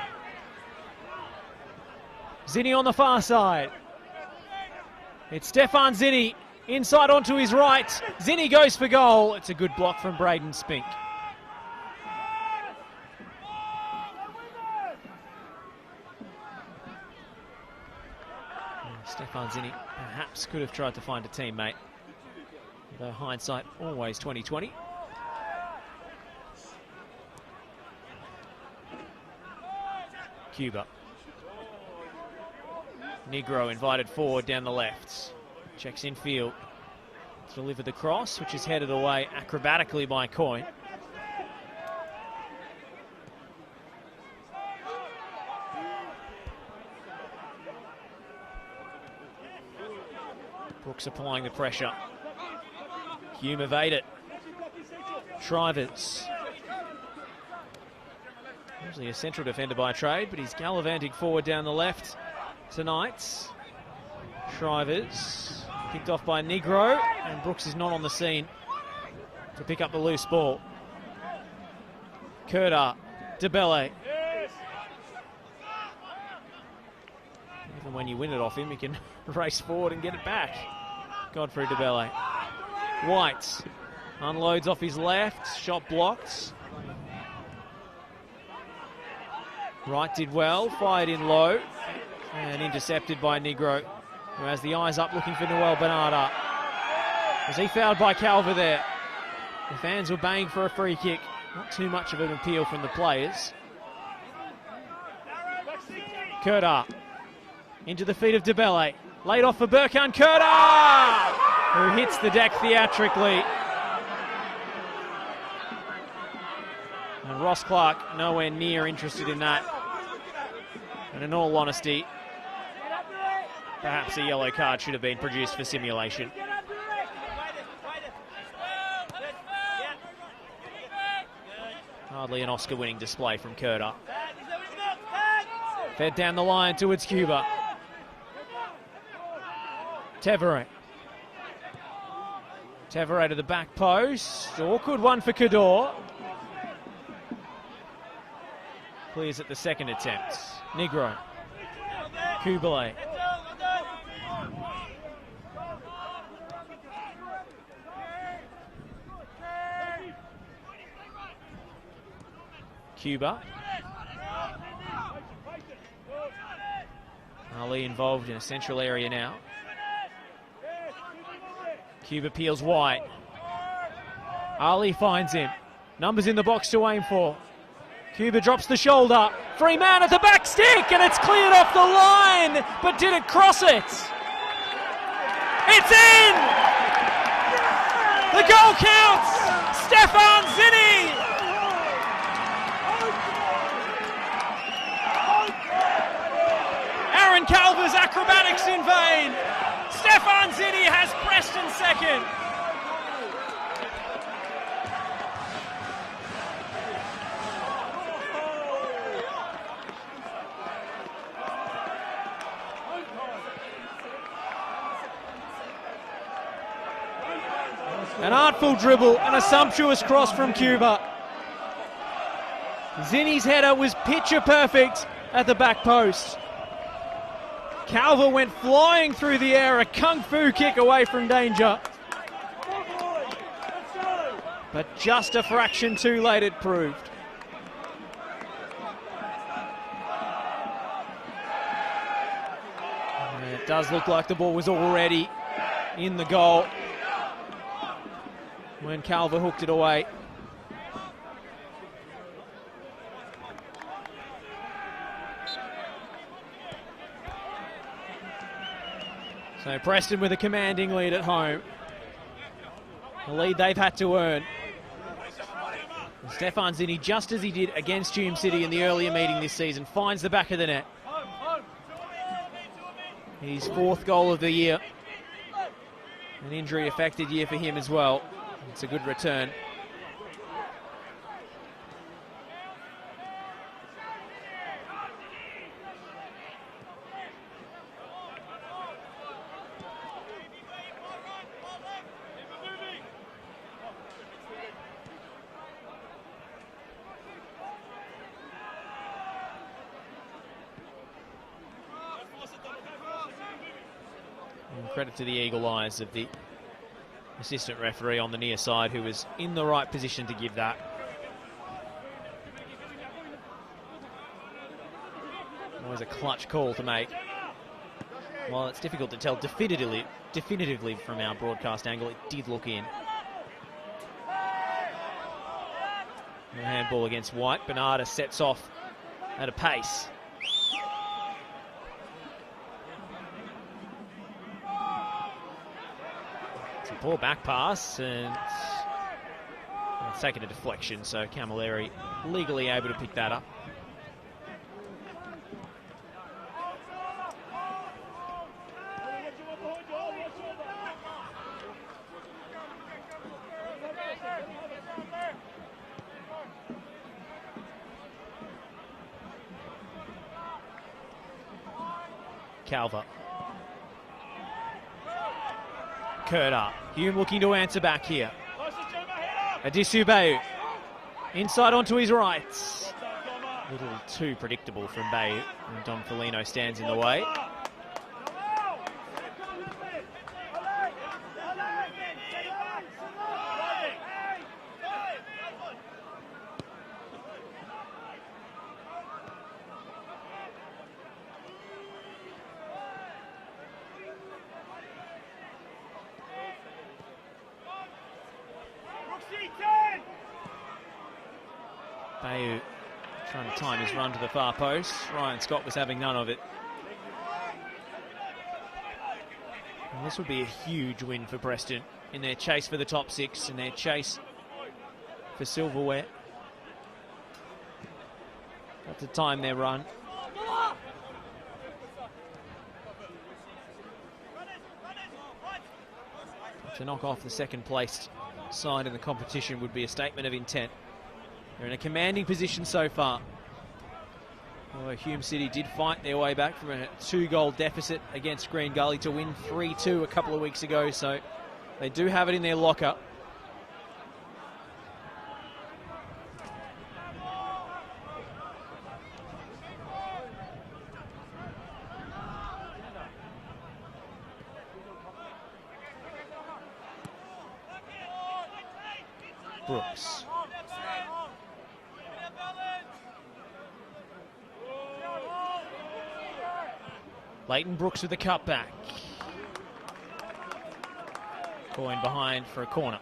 Zinni on the far side. It's Stefan Zinni, inside onto his right. Zinni goes for goal. It's a good block from Braden Spink. Stefan Zinni perhaps could have tried to find a teammate, though hindsight always 20/20. Cuba. Negro invited forward down the left. Checks in field. To deliver the cross, which is headed away acrobatically by Coyne. Brooks applying the pressure. Hume evaded. Shrivers. Usually a central defender by trade, but he's gallivanting forward down the left tonight. Shrivers. Kicked off by Negro, and Brooks is not on the scene to pick up the loose ball. Kurta. DeBelle. Even when you win it off him, he can race forward and get it back. Godfrey DeBelle. White unloads off his left, shot blocked. Wright did well, fired in low, and intercepted by Negro, who has the eyes up looking for Noel Bernarda. Was he fouled by Calver there? The fans were baying for a free kick. Not too much of an appeal from the players. Kurta into the feet of DeBelle. Laid off for Burkhan Kurta, who hits the deck theatrically. And Ross Clark nowhere near interested in that. And in all honesty, perhaps a yellow card should have been produced for simulation. Hardly an Oscar-winning display from Kurta. Fed down the line towards Cuba. Tevere. Tevere to the back post. Awkward one for Cador. Clears at the second attempt. Negro. Kuble. Cuba. Ali involved in a central area now. Cuba peels wide. Ali finds him. Numbers in the box to aim for. Cuba drops the shoulder. Free man at the back stick, and it's cleared off the line, but did it cross it? It's in! The goal counts! Stefan Zinni! Aaron Calver's acrobatics in vain. Stefan Zinni has Preston second. An artful dribble and a sumptuous cross from Cuba. Zinni's header was picture perfect at the back post. Calver went flying through the air, a kung fu kick away from danger. But just a fraction too late it proved. And it does look like the ball was already in the goal when Calver hooked it away. So Preston with a commanding lead at home. A lead they've had to earn. And Stefan Zinni, just as he did against Hume City in the earlier meeting this season, finds the back of the net. His fourth goal of the year. An injury-affected year for him as well. It's a good return. credit to the eagle eyes of the assistant referee on the near side, who was in the right position to give that. Always a clutch call to make. While it's difficult to tell definitively from our broadcast angle, it did look in. A handball against White. Bernarda sets off at a pace. It's a poor back pass, and it's taken a deflection, so Camilleri legally able to pick that up. Calver. Curta. Hume looking to answer back here. Adisubeu. Inside onto his right. A little too predictable from Bayou. And Don Felino stands in the way. Bayou trying to time his run to the far post. Ryan Scott was having none of it. And this would be a huge win for Preston in their chase for the top six, in their chase for silverware. Got to time their run. To knock off the second placed side in the competition would be a statement of intent. They're in a commanding position so far. Although Hume City did fight their way back from a 2-goal deficit against Green Gully to win 3-2 a couple of weeks ago, so they do have it in their locker. Brooks. Leighton Brooks with the cutback. Coyne behind for a corner.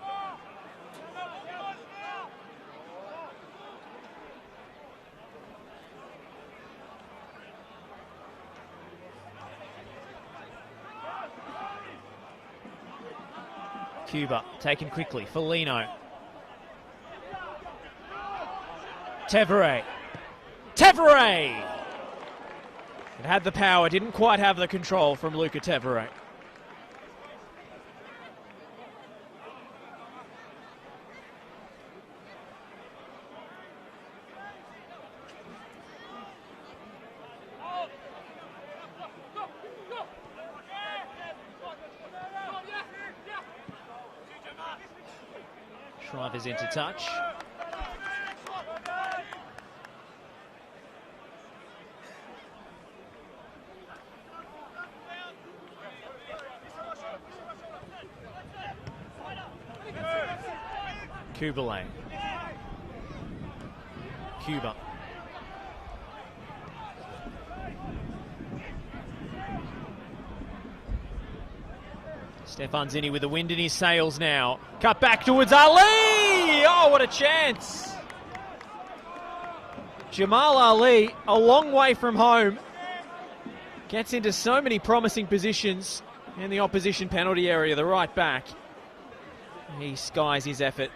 Cuba taken quickly. Felino. Tevere. Tevere! It had the power, didn't quite have the control from Luca Tevere. Shriver's into touch. Kubele. Cuba. Stefan Zinni with the wind in his sails now. Cut back towards Ali! Oh, what a chance! Jamal Ali, a long way from home. Gets into so many promising positions in the opposition penalty area, the right back. He skies his effort.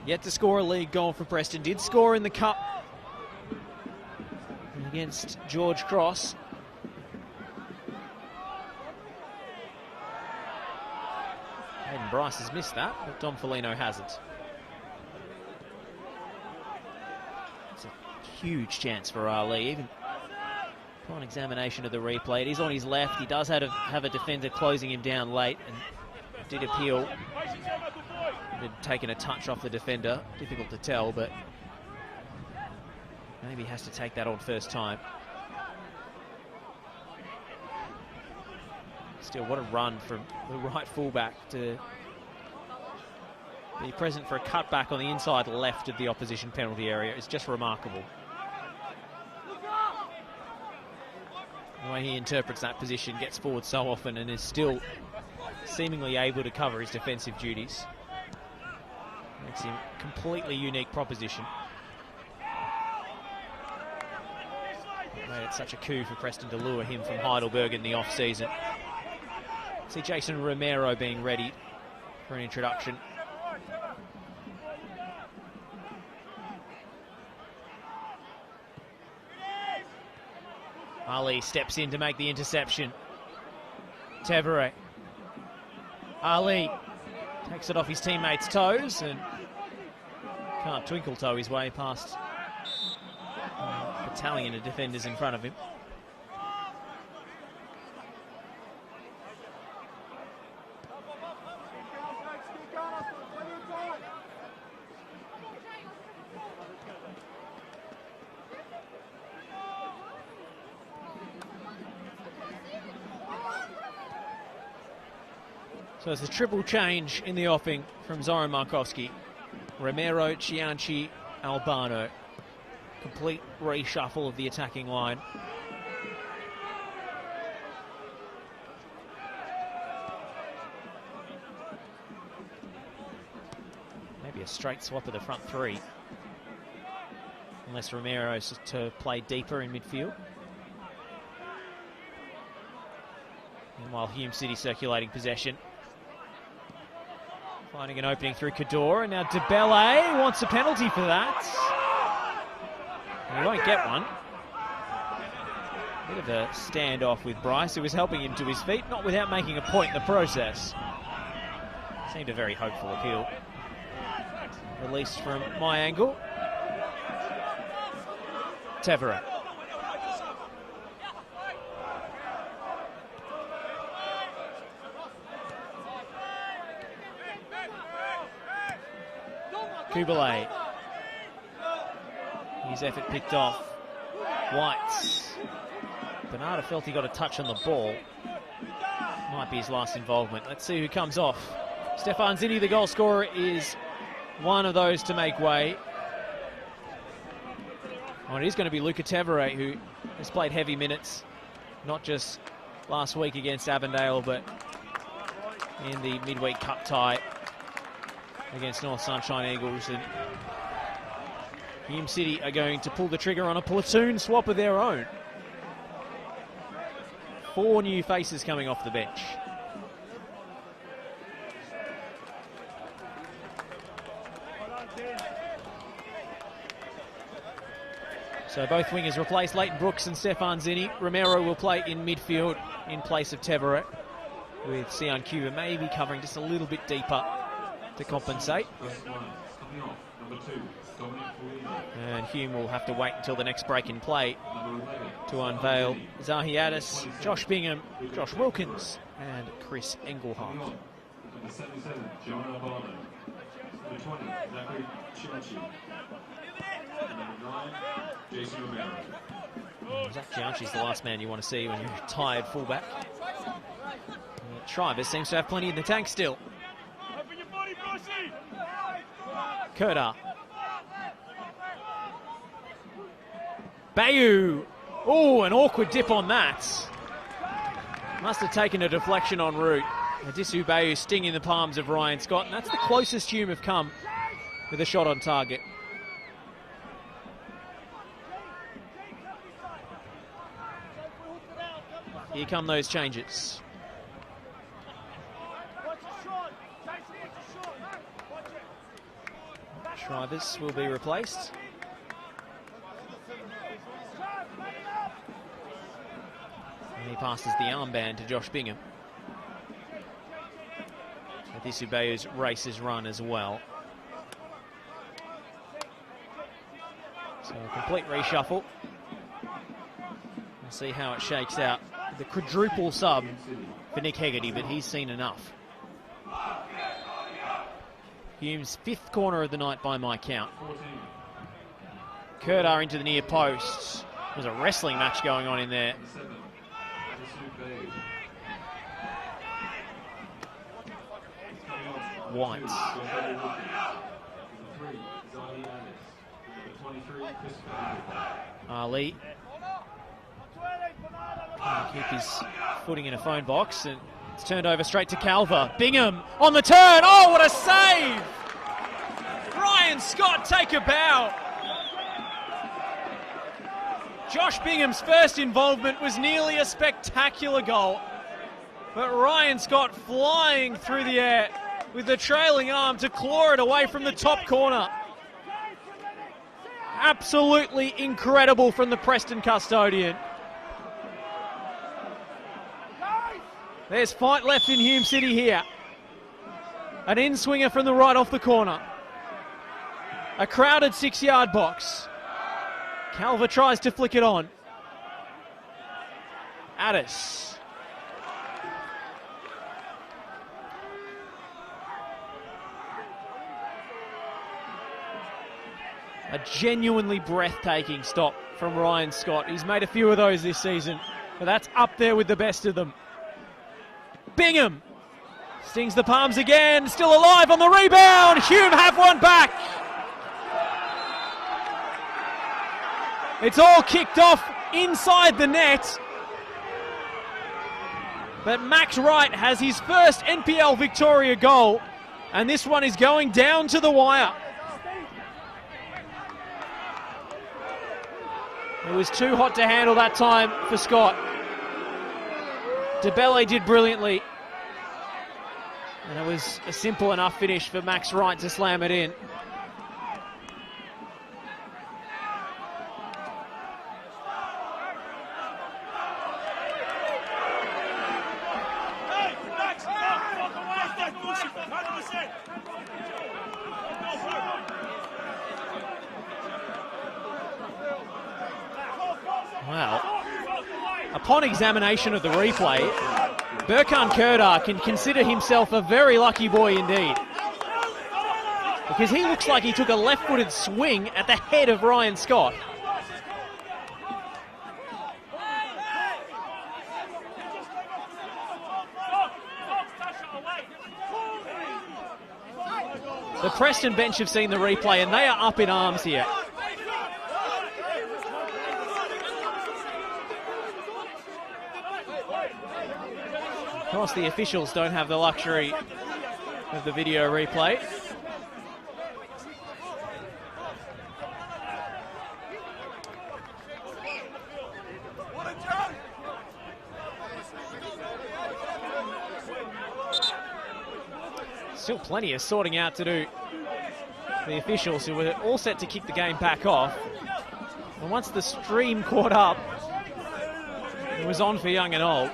Yet to score a league goal for Preston. Did score in the cup against George Cross. Hayden Bryce has missed that, but Don Felino hasn't. It's a huge chance for Ali, even upon examination of the replay. It is on his left. He does have a defender closing him down late, and did appeal. Had taken a touch off the defender. Difficult to tell, but maybe has to take that on first time. Still, what a run from the right fullback to be present for a cutback on the inside left of the opposition penalty area. It's just remarkable. The way he interprets that position, gets forward so often and is still seemingly able to cover his defensive duties. Makes him a completely unique proposition. Made it such a coup for Preston to lure him from Heidelberg in the off-season. See Jason Romero being ready for an introduction. Ali steps in to make the interception. Tevere. Ali takes it off his teammate's toes and can't twinkle toe his way past a battalion of defenders in front of him. So it's a triple change in the offing from Zoran Markovski. Romero, Cianci, Albano. Complete reshuffle of the attacking line. Maybe a straight swap of the front three. Unless Romero is to play deeper in midfield. Meanwhile, Hume City circulating possession. Finding an opening through Cador, and now DeBelle wants a penalty for that. And he won't get one. Bit of a standoff with Bryce, who was helping him to his feet, not without making a point in the process. Seemed a very hopeful appeal. Released from my angle. Tevere. Kubalay. His effort picked off. White. Bernardo felt he got a touch on the ball. Might be his last involvement. Let's see who comes off. Stefan Zini, the goal scorer, is one of those to make way. Oh, it is going to be Luca Tevere, who has played heavy minutes, not just last week against Avondale, but in the midweek cup tie against North Sunshine Eagles. And Hume City are going to pull the trigger on a platoon swap of their own. 4 new faces coming off the bench. So both wingers replace Leighton Brooks and Stefan Zini. Romero will play in midfield in place of Tevere, with Sion Cuba maybe covering just a little bit deeper to compensate. And Hume will have to wait until the next break in play to unveil Zahiadis, Josh Bingham, Josh Wilkins and Chris Engelhardt. Number 77, John Albano. Number 20, Zachary Cianci. Number 9, Jason Romero. Zach Cianci's the last man you want to see when you're a tired fullback. Trivers seems to have plenty in the tank still. Kurda. Bayou. Oh, an awkward dip on that. Must have taken a deflection en route. Adisu Bayou stinging the palms of Ryan Scott, and that's the closest Hume have come with a shot on target. Here come those changes. Shrivers will be replaced. And he passes the armband to Josh Bingham. Adisu Bayou's races run as well. So a complete reshuffle. We'll see how it shakes out. The quadruple sub for Nick Hegarty, but he's seen enough. Hume's 5th corner of the night by my count. Kurda into the near post. There's a wrestling match going on in there. White. Number 3, Zadi Anis. Number 23, Preston. Ali trying to keep his footing in a phone box, and it's turned over straight to Calver. Bingham on the turn. Oh, what a save! Ryan Scott, take a bow. Josh Bingham's first involvement was nearly a spectacular goal, but Ryan Scott flying through the air with the trailing arm to claw it away from the top corner. Absolutely incredible from the Preston custodian. There's fight left in Hume City here. An in-swinger from the right off the corner. A crowded 6-yard box. Calver tries to flick it on. Addis. A genuinely breathtaking stop from Ryan Scott. He's made a few of those this season, but that's up there with the best of them. Bingham stings the palms again, still alive on the rebound. Hume have one back. It's all kicked off inside the net. But Max Wright has his first NPL Victoria goal, and this one is going down to the wire. It was too hot to handle that time for Scott. DeBelle did brilliantly. And it was a simple enough finish for Max Wright to slam it in. Wow. Upon examination of the replay, Burkhan Kerdar can consider himself a very lucky boy indeed, because he looks like he took a left-footed swing at the head of Ryan Scott. The Preston bench have seen the replay and they are up in arms here. Of course, the officials don't have the luxury of the video replay. Still plenty of sorting out to do for the officials, who were all set to kick the game back off. And once the stream caught up, it was on for young and old.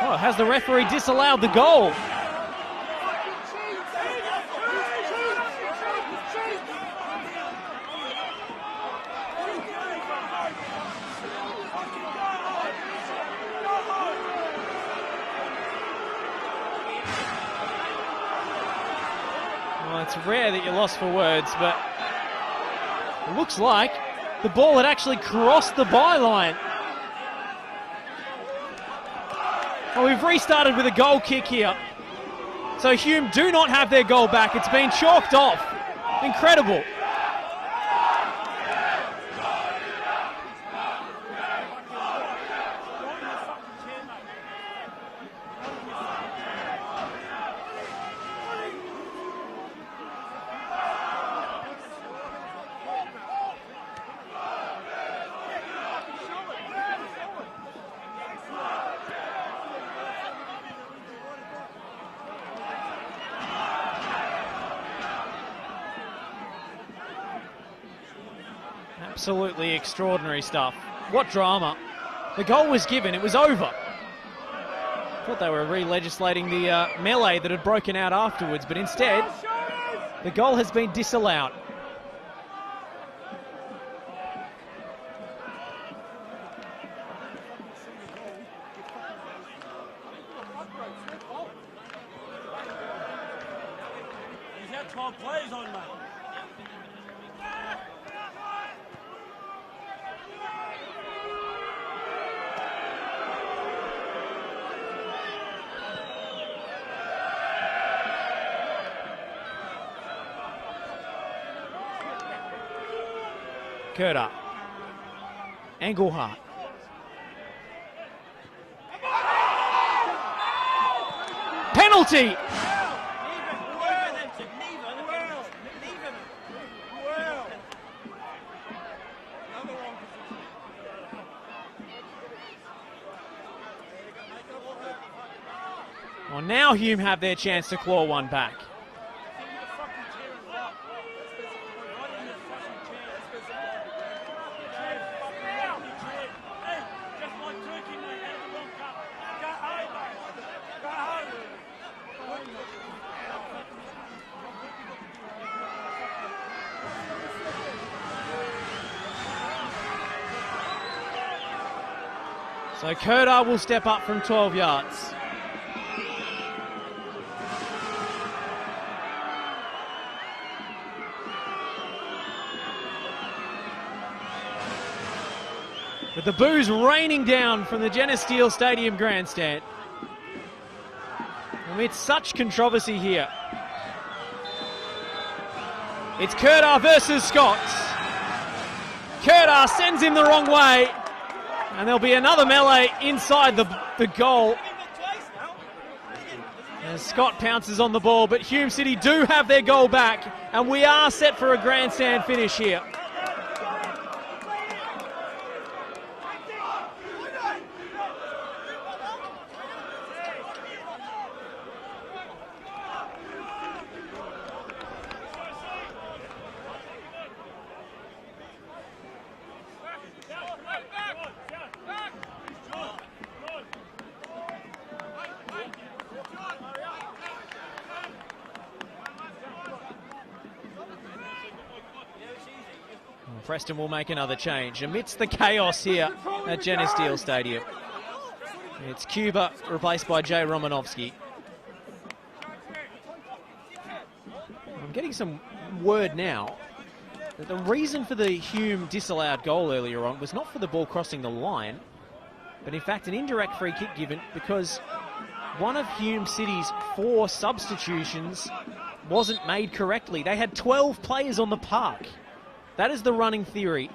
Oh, has the referee disallowed the goal? Well, it's rare that you're lost for words, but it looks like the ball had actually crossed the byline. Well, we've restarted with a goal kick here. So Hume do not have their goal back. It's been chalked off. Incredible. Absolutely extraordinary stuff. What drama. The goal was given, it was over. Thought they were re-legislating the melee that had broken out afterwards, but instead, the goal has been disallowed. got players on, mate. Curta. Engelhardt. Penalty! Well, now Hume have their chance to claw one back. So Curta will step up from 12 yards. With the boos raining down from the Genesteel Stadium grandstand. Amidst such controversy here. It's Curta versus Scotts. Curta sends him the wrong way. And there'll be another melee inside the goal. As Scott pounces on the ball, but Hume City do have their goal back. And we are set for a grandstand finish here. Preston will make another change amidst the chaos here at Genesteel Stadium. It's Cuba replaced by Jay Romanovsky. I'm getting some word now that the reason for the Hume disallowed goal earlier on was not for the ball crossing the line, but in fact an indirect free kick given because one of Hume City's 4 substitutions wasn't made correctly. They had 12 players on the park. That is the running theory,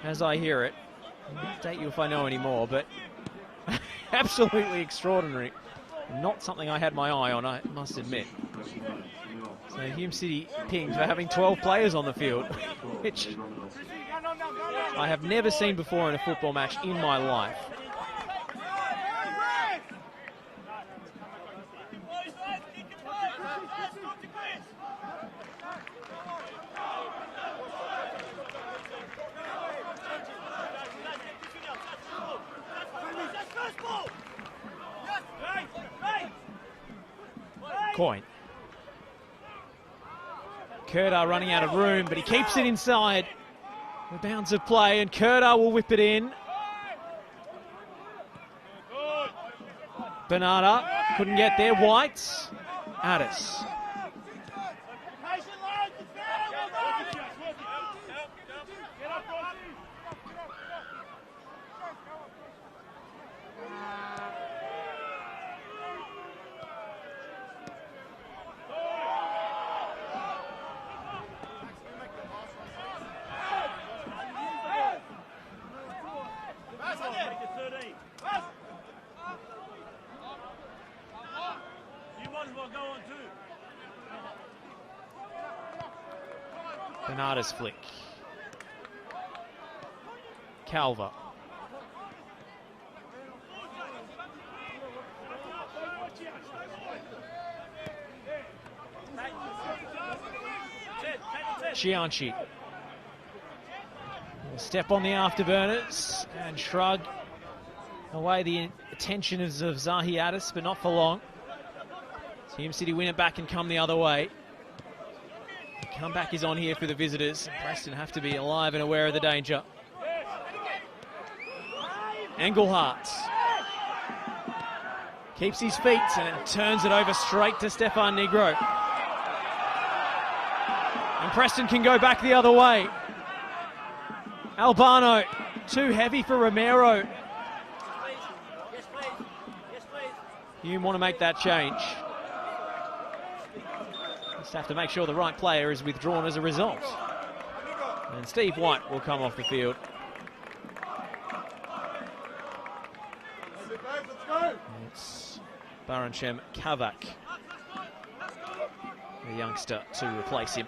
as I hear it. I'll update you if I know any more, but absolutely extraordinary. Not something I had my eye on, I must admit. So Hume City pinged for having 12 players on the field, which I have never seen before in a football match in my life. Coin. Curta running out of room, but he keeps it inside. The bounds of play, and Curta will whip it in. Bernarda couldn't get there. White. Addis. Bernarda's flick. Calva. Chianchi. Step on the afterburners and shrug away the attentions of Zahi Addis, but not for long. Hume City win it back and come the other way. The comeback is on here for the visitors. Preston have to be alive and aware of the danger. Engelhardt keeps his feet and turns it over straight to Stefan Negro. And Preston can go back the other way. Albano, too heavy for Romero. Hume want to make that change. Just have to make sure the right player is withdrawn as a result. And Steve White will come off the field. It's Baranchem Kavak, the youngster, to replace him.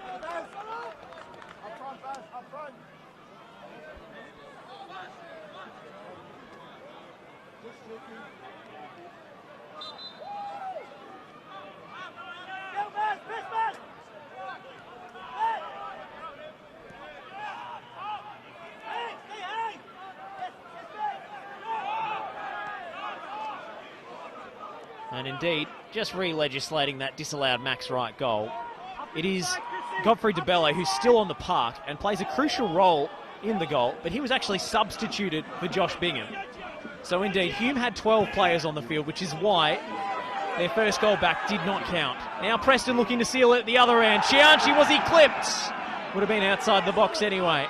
And indeed, just re-legislating that disallowed max right goal. It is Godfrey DeBello who's still on the park and plays a crucial role in the goal, but he was actually substituted for Josh Bingham. So indeed, Hume had 12 players on the field, which is why their first goal back did not count. Now Preston looking to seal it at the other end. Chianchi was eclipsed. Would have been outside the box anyway.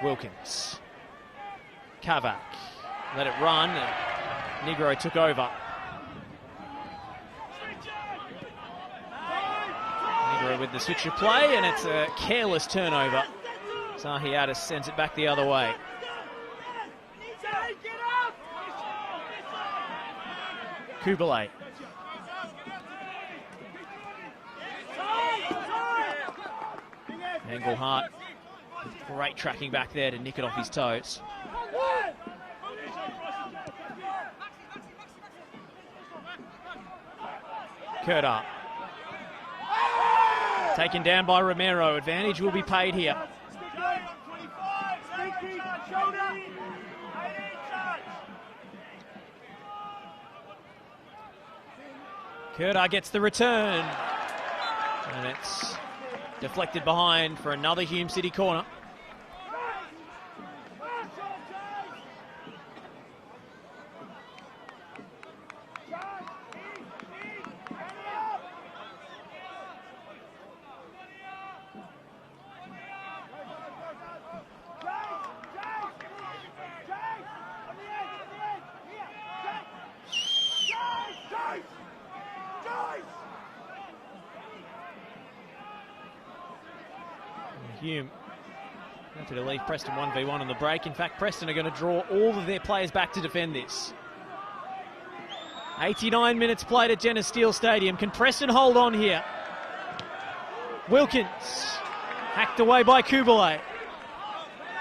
Wilkins. Kavak. Let it run, and Negro took over. Negro with the switch of play, and it's a careless turnover. Zahiatis sends it back the other way. Kubalay. Engelhardt. Great tracking back there to nick it off his toes. Kurtar. Taken down by Romero. Advantage will be paid here. Kurtar gets the return. And it's deflected behind for another Hume City corner. Hume wanted to leave Preston 1v1 on the break. In fact, Preston are going to draw all of their players back to defend this. 89 minutes played at Jenner Steel Stadium. Can Preston hold on here? Wilkins, hacked away by Kubalay.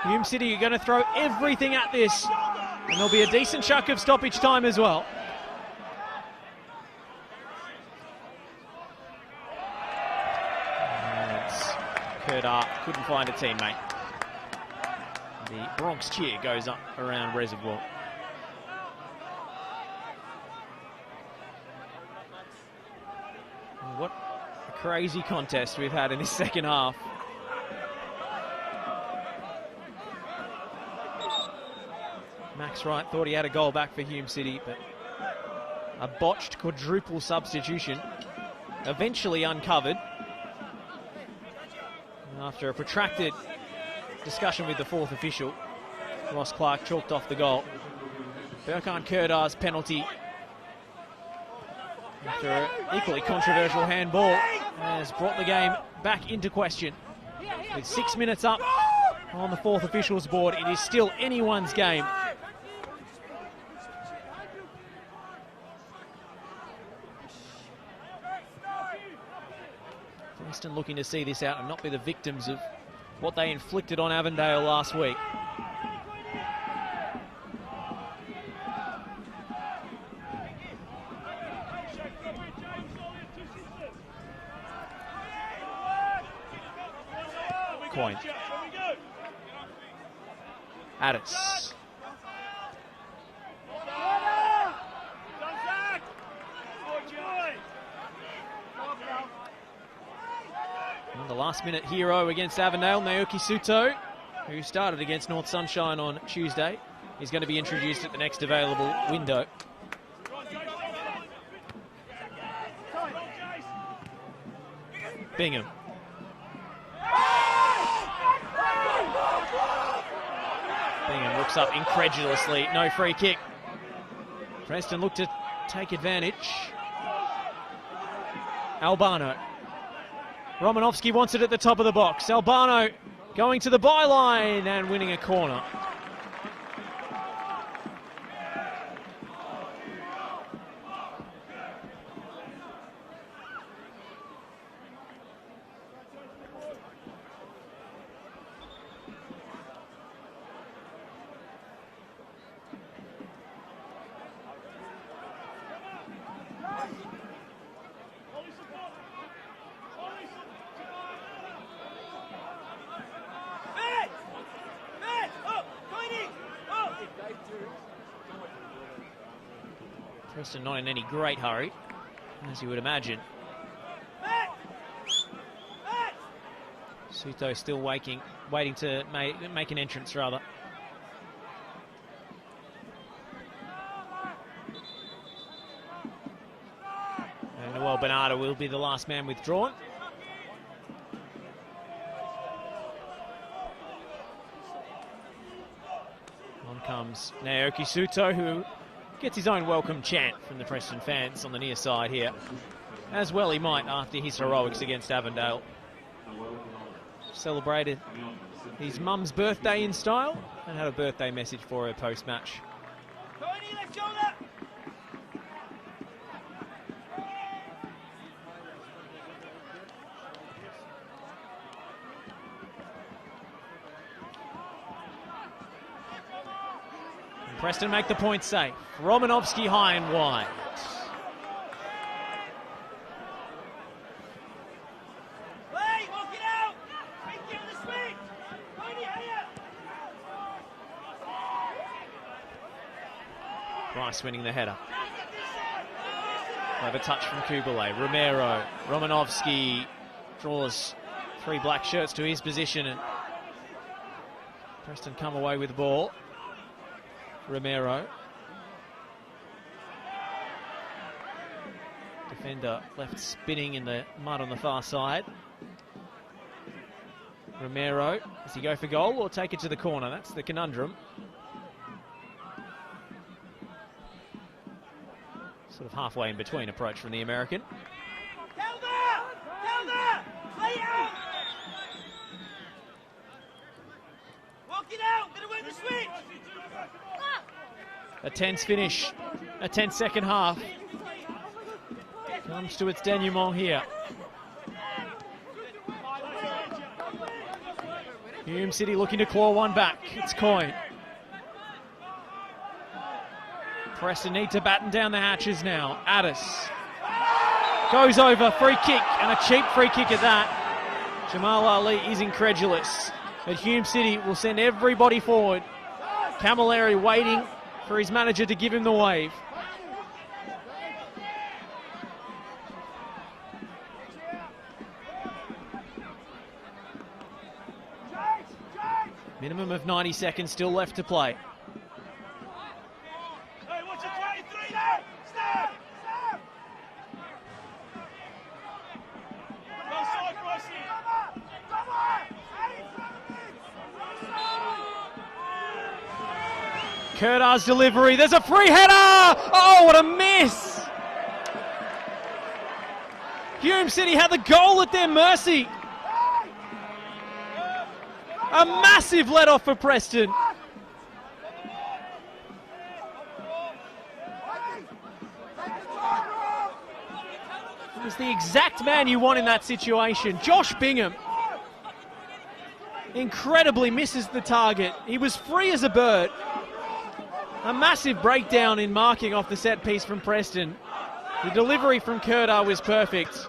Hume City are going to throw everything at this, and there'll be a decent chunk of stoppage time as well. Kurtar couldn't find a teammate. The Bronx cheer goes up around Reservoir. What a crazy contest we've had in this second half. Max Wright thought he had a goal back for Hume City, but a botched quadruple substitution eventually uncovered after a protracted discussion with the fourth official. Ross Clark chalked off the goal. Burkhan Kurtar's penalty after an equally controversial handball has brought the game back into question. With 6 minutes up on the fourth official's board, it is still anyone's game. Preston looking to see this out and not be the victims of what they inflicted on Avondale last week. Coin. Addis. And the last-minute hero against Avondale, Naoki Suto, who started against North Sunshine on Tuesday. He's going to be introduced at the next available window. Bingham. Bingham looks up incredulously. No free kick. Preston looked to take advantage. Albano. Romanovsky wants it at the top of the box. Albano going to the byline and winning a corner. Preston not in any great hurry, as you would imagine. Suto still waiting to make an entrance, rather. And Noel Bernardo will be the last man withdrawn. On comes Naoki Suto, who gets his own welcome chant from the Preston fans on the near side here. As well he might after his heroics against Avondale. Celebrated his mum's birthday in style and had a birthday message for her post-match. Preston make the point safe. Romanovsky high and wide. Rice winning the header. Have a touch from Kubele. Romero. Romanovsky draws 3 black shirts to his position, and Preston come away with the ball. Romero. Defender left spinning in the mud on the far side. Romero, does he go for goal or take it to the corner? That's the conundrum. Sort of halfway in between approach from the American. Play out! Walk it out! Gonna win the switch! A tense finish, a tense second half. Comes to its denouement here. Hume City looking to claw one back. It's Coin. Preston need to batten down the hatches now. Addis goes over, free kick, and a cheap free kick at that. Jamal Ali is incredulous. But Hume City will send everybody forward. Camilleri waiting for his manager to give him the wave. Minimum of 90 seconds still left to play. Hey, watch it, 23 now! Stop! Stop! Go side, Preston! Come on! Kurdar's delivery, there's a free header! Oh, what a miss! Hume City had the goal at their mercy. A massive let-off for Preston. It was the exact man you want in that situation. Josh Bingham incredibly misses the target. He was free as a bird. A massive breakdown in marking off the set piece from Preston. The delivery from Kurdar was perfect.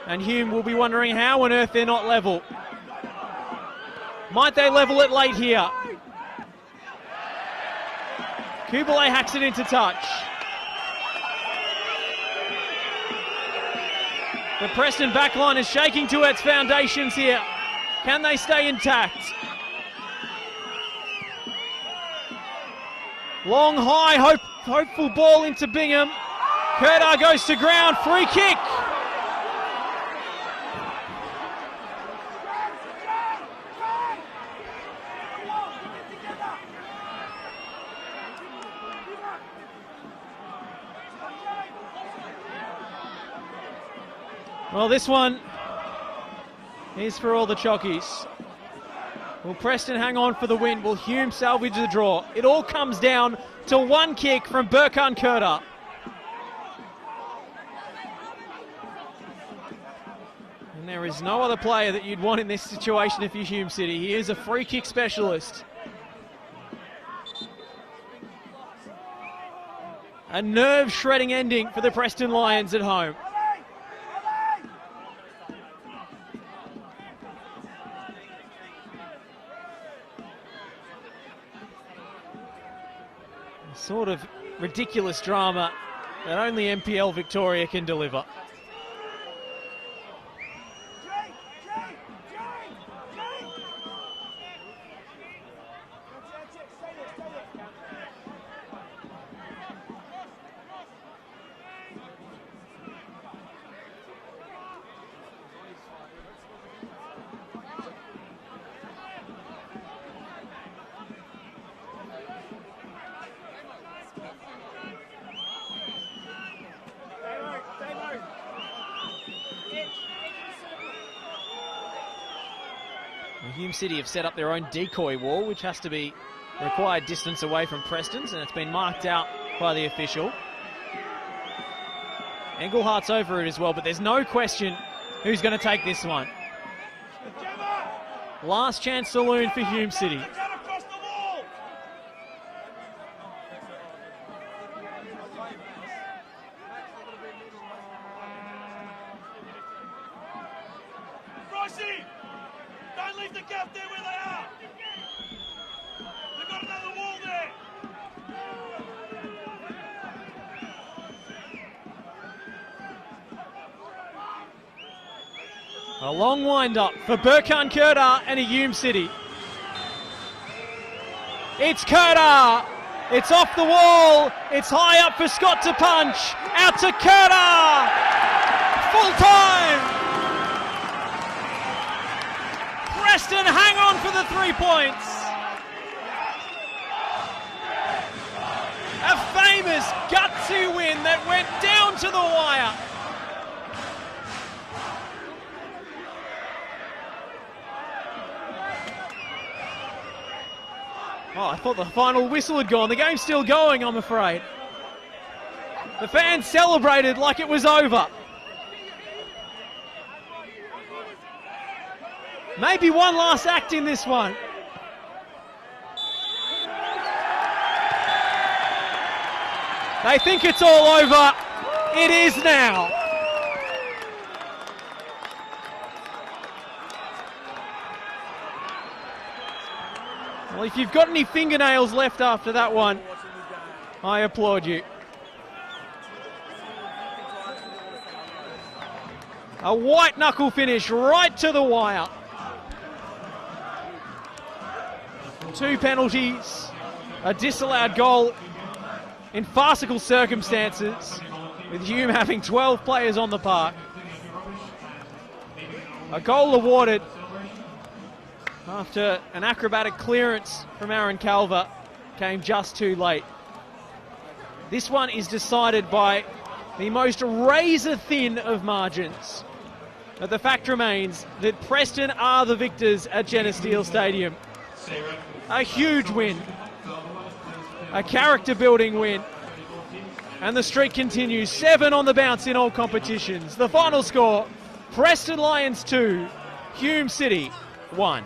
And Hume will be wondering how on earth they're not level. Might they level it late here? Kubalay hacks it into touch. The Preston backline is shaking to its foundations here. Can they stay intact? Long, high, hopeful ball into Bingham. Kurtar goes to ground, free kick. Well, this one is for all the chockies. Will Preston hang on for the win? Will Hume salvage the draw? It all comes down to one kick from Burkhan Kurtar. And there is no other player that you'd want in this situation if you're Hume City. He is a free kick specialist. A nerve-shredding ending for the Preston Lions at home. Sort of ridiculous drama that only NPL Victoria can deliver. Hume City have set up their own decoy wall, which has to be required distance away from Preston's, and it's been marked out by the official. Englehart's over it as well, but there's no question who's going to take this one. Last chance saloon for Hume City. Don't leave the gap there where they are. They've got another wall there. A long wind-up for Burkhan Kurtar and a Hume City. It's Kurtar. It's off the wall. It's high up for Scott to punch. Out to Kurtar. Full time. Preston hang on for the 3 points. A famous gutsy win that went down to the wire. Oh, I thought the final whistle had gone. The game's still going, I'm afraid. The fans celebrated like it was over. Maybe one last act in this one. They think it's all over. It is now. Well, if you've got any fingernails left after that one, I applaud you. A white knuckle finish right to the wire. 2 penalties, a disallowed goal in farcical circumstances, with Hume having 12 players on the park. A goal awarded after an acrobatic clearance from Aaron Calver came just too late. This one is decided by the most razor-thin of margins. But the fact remains that Preston are the victors at Geneseo Stadium. A huge win. A character-building win. And the streak continues. 7 on the bounce in all competitions. The final score, Preston Lions 2, Hume City 1.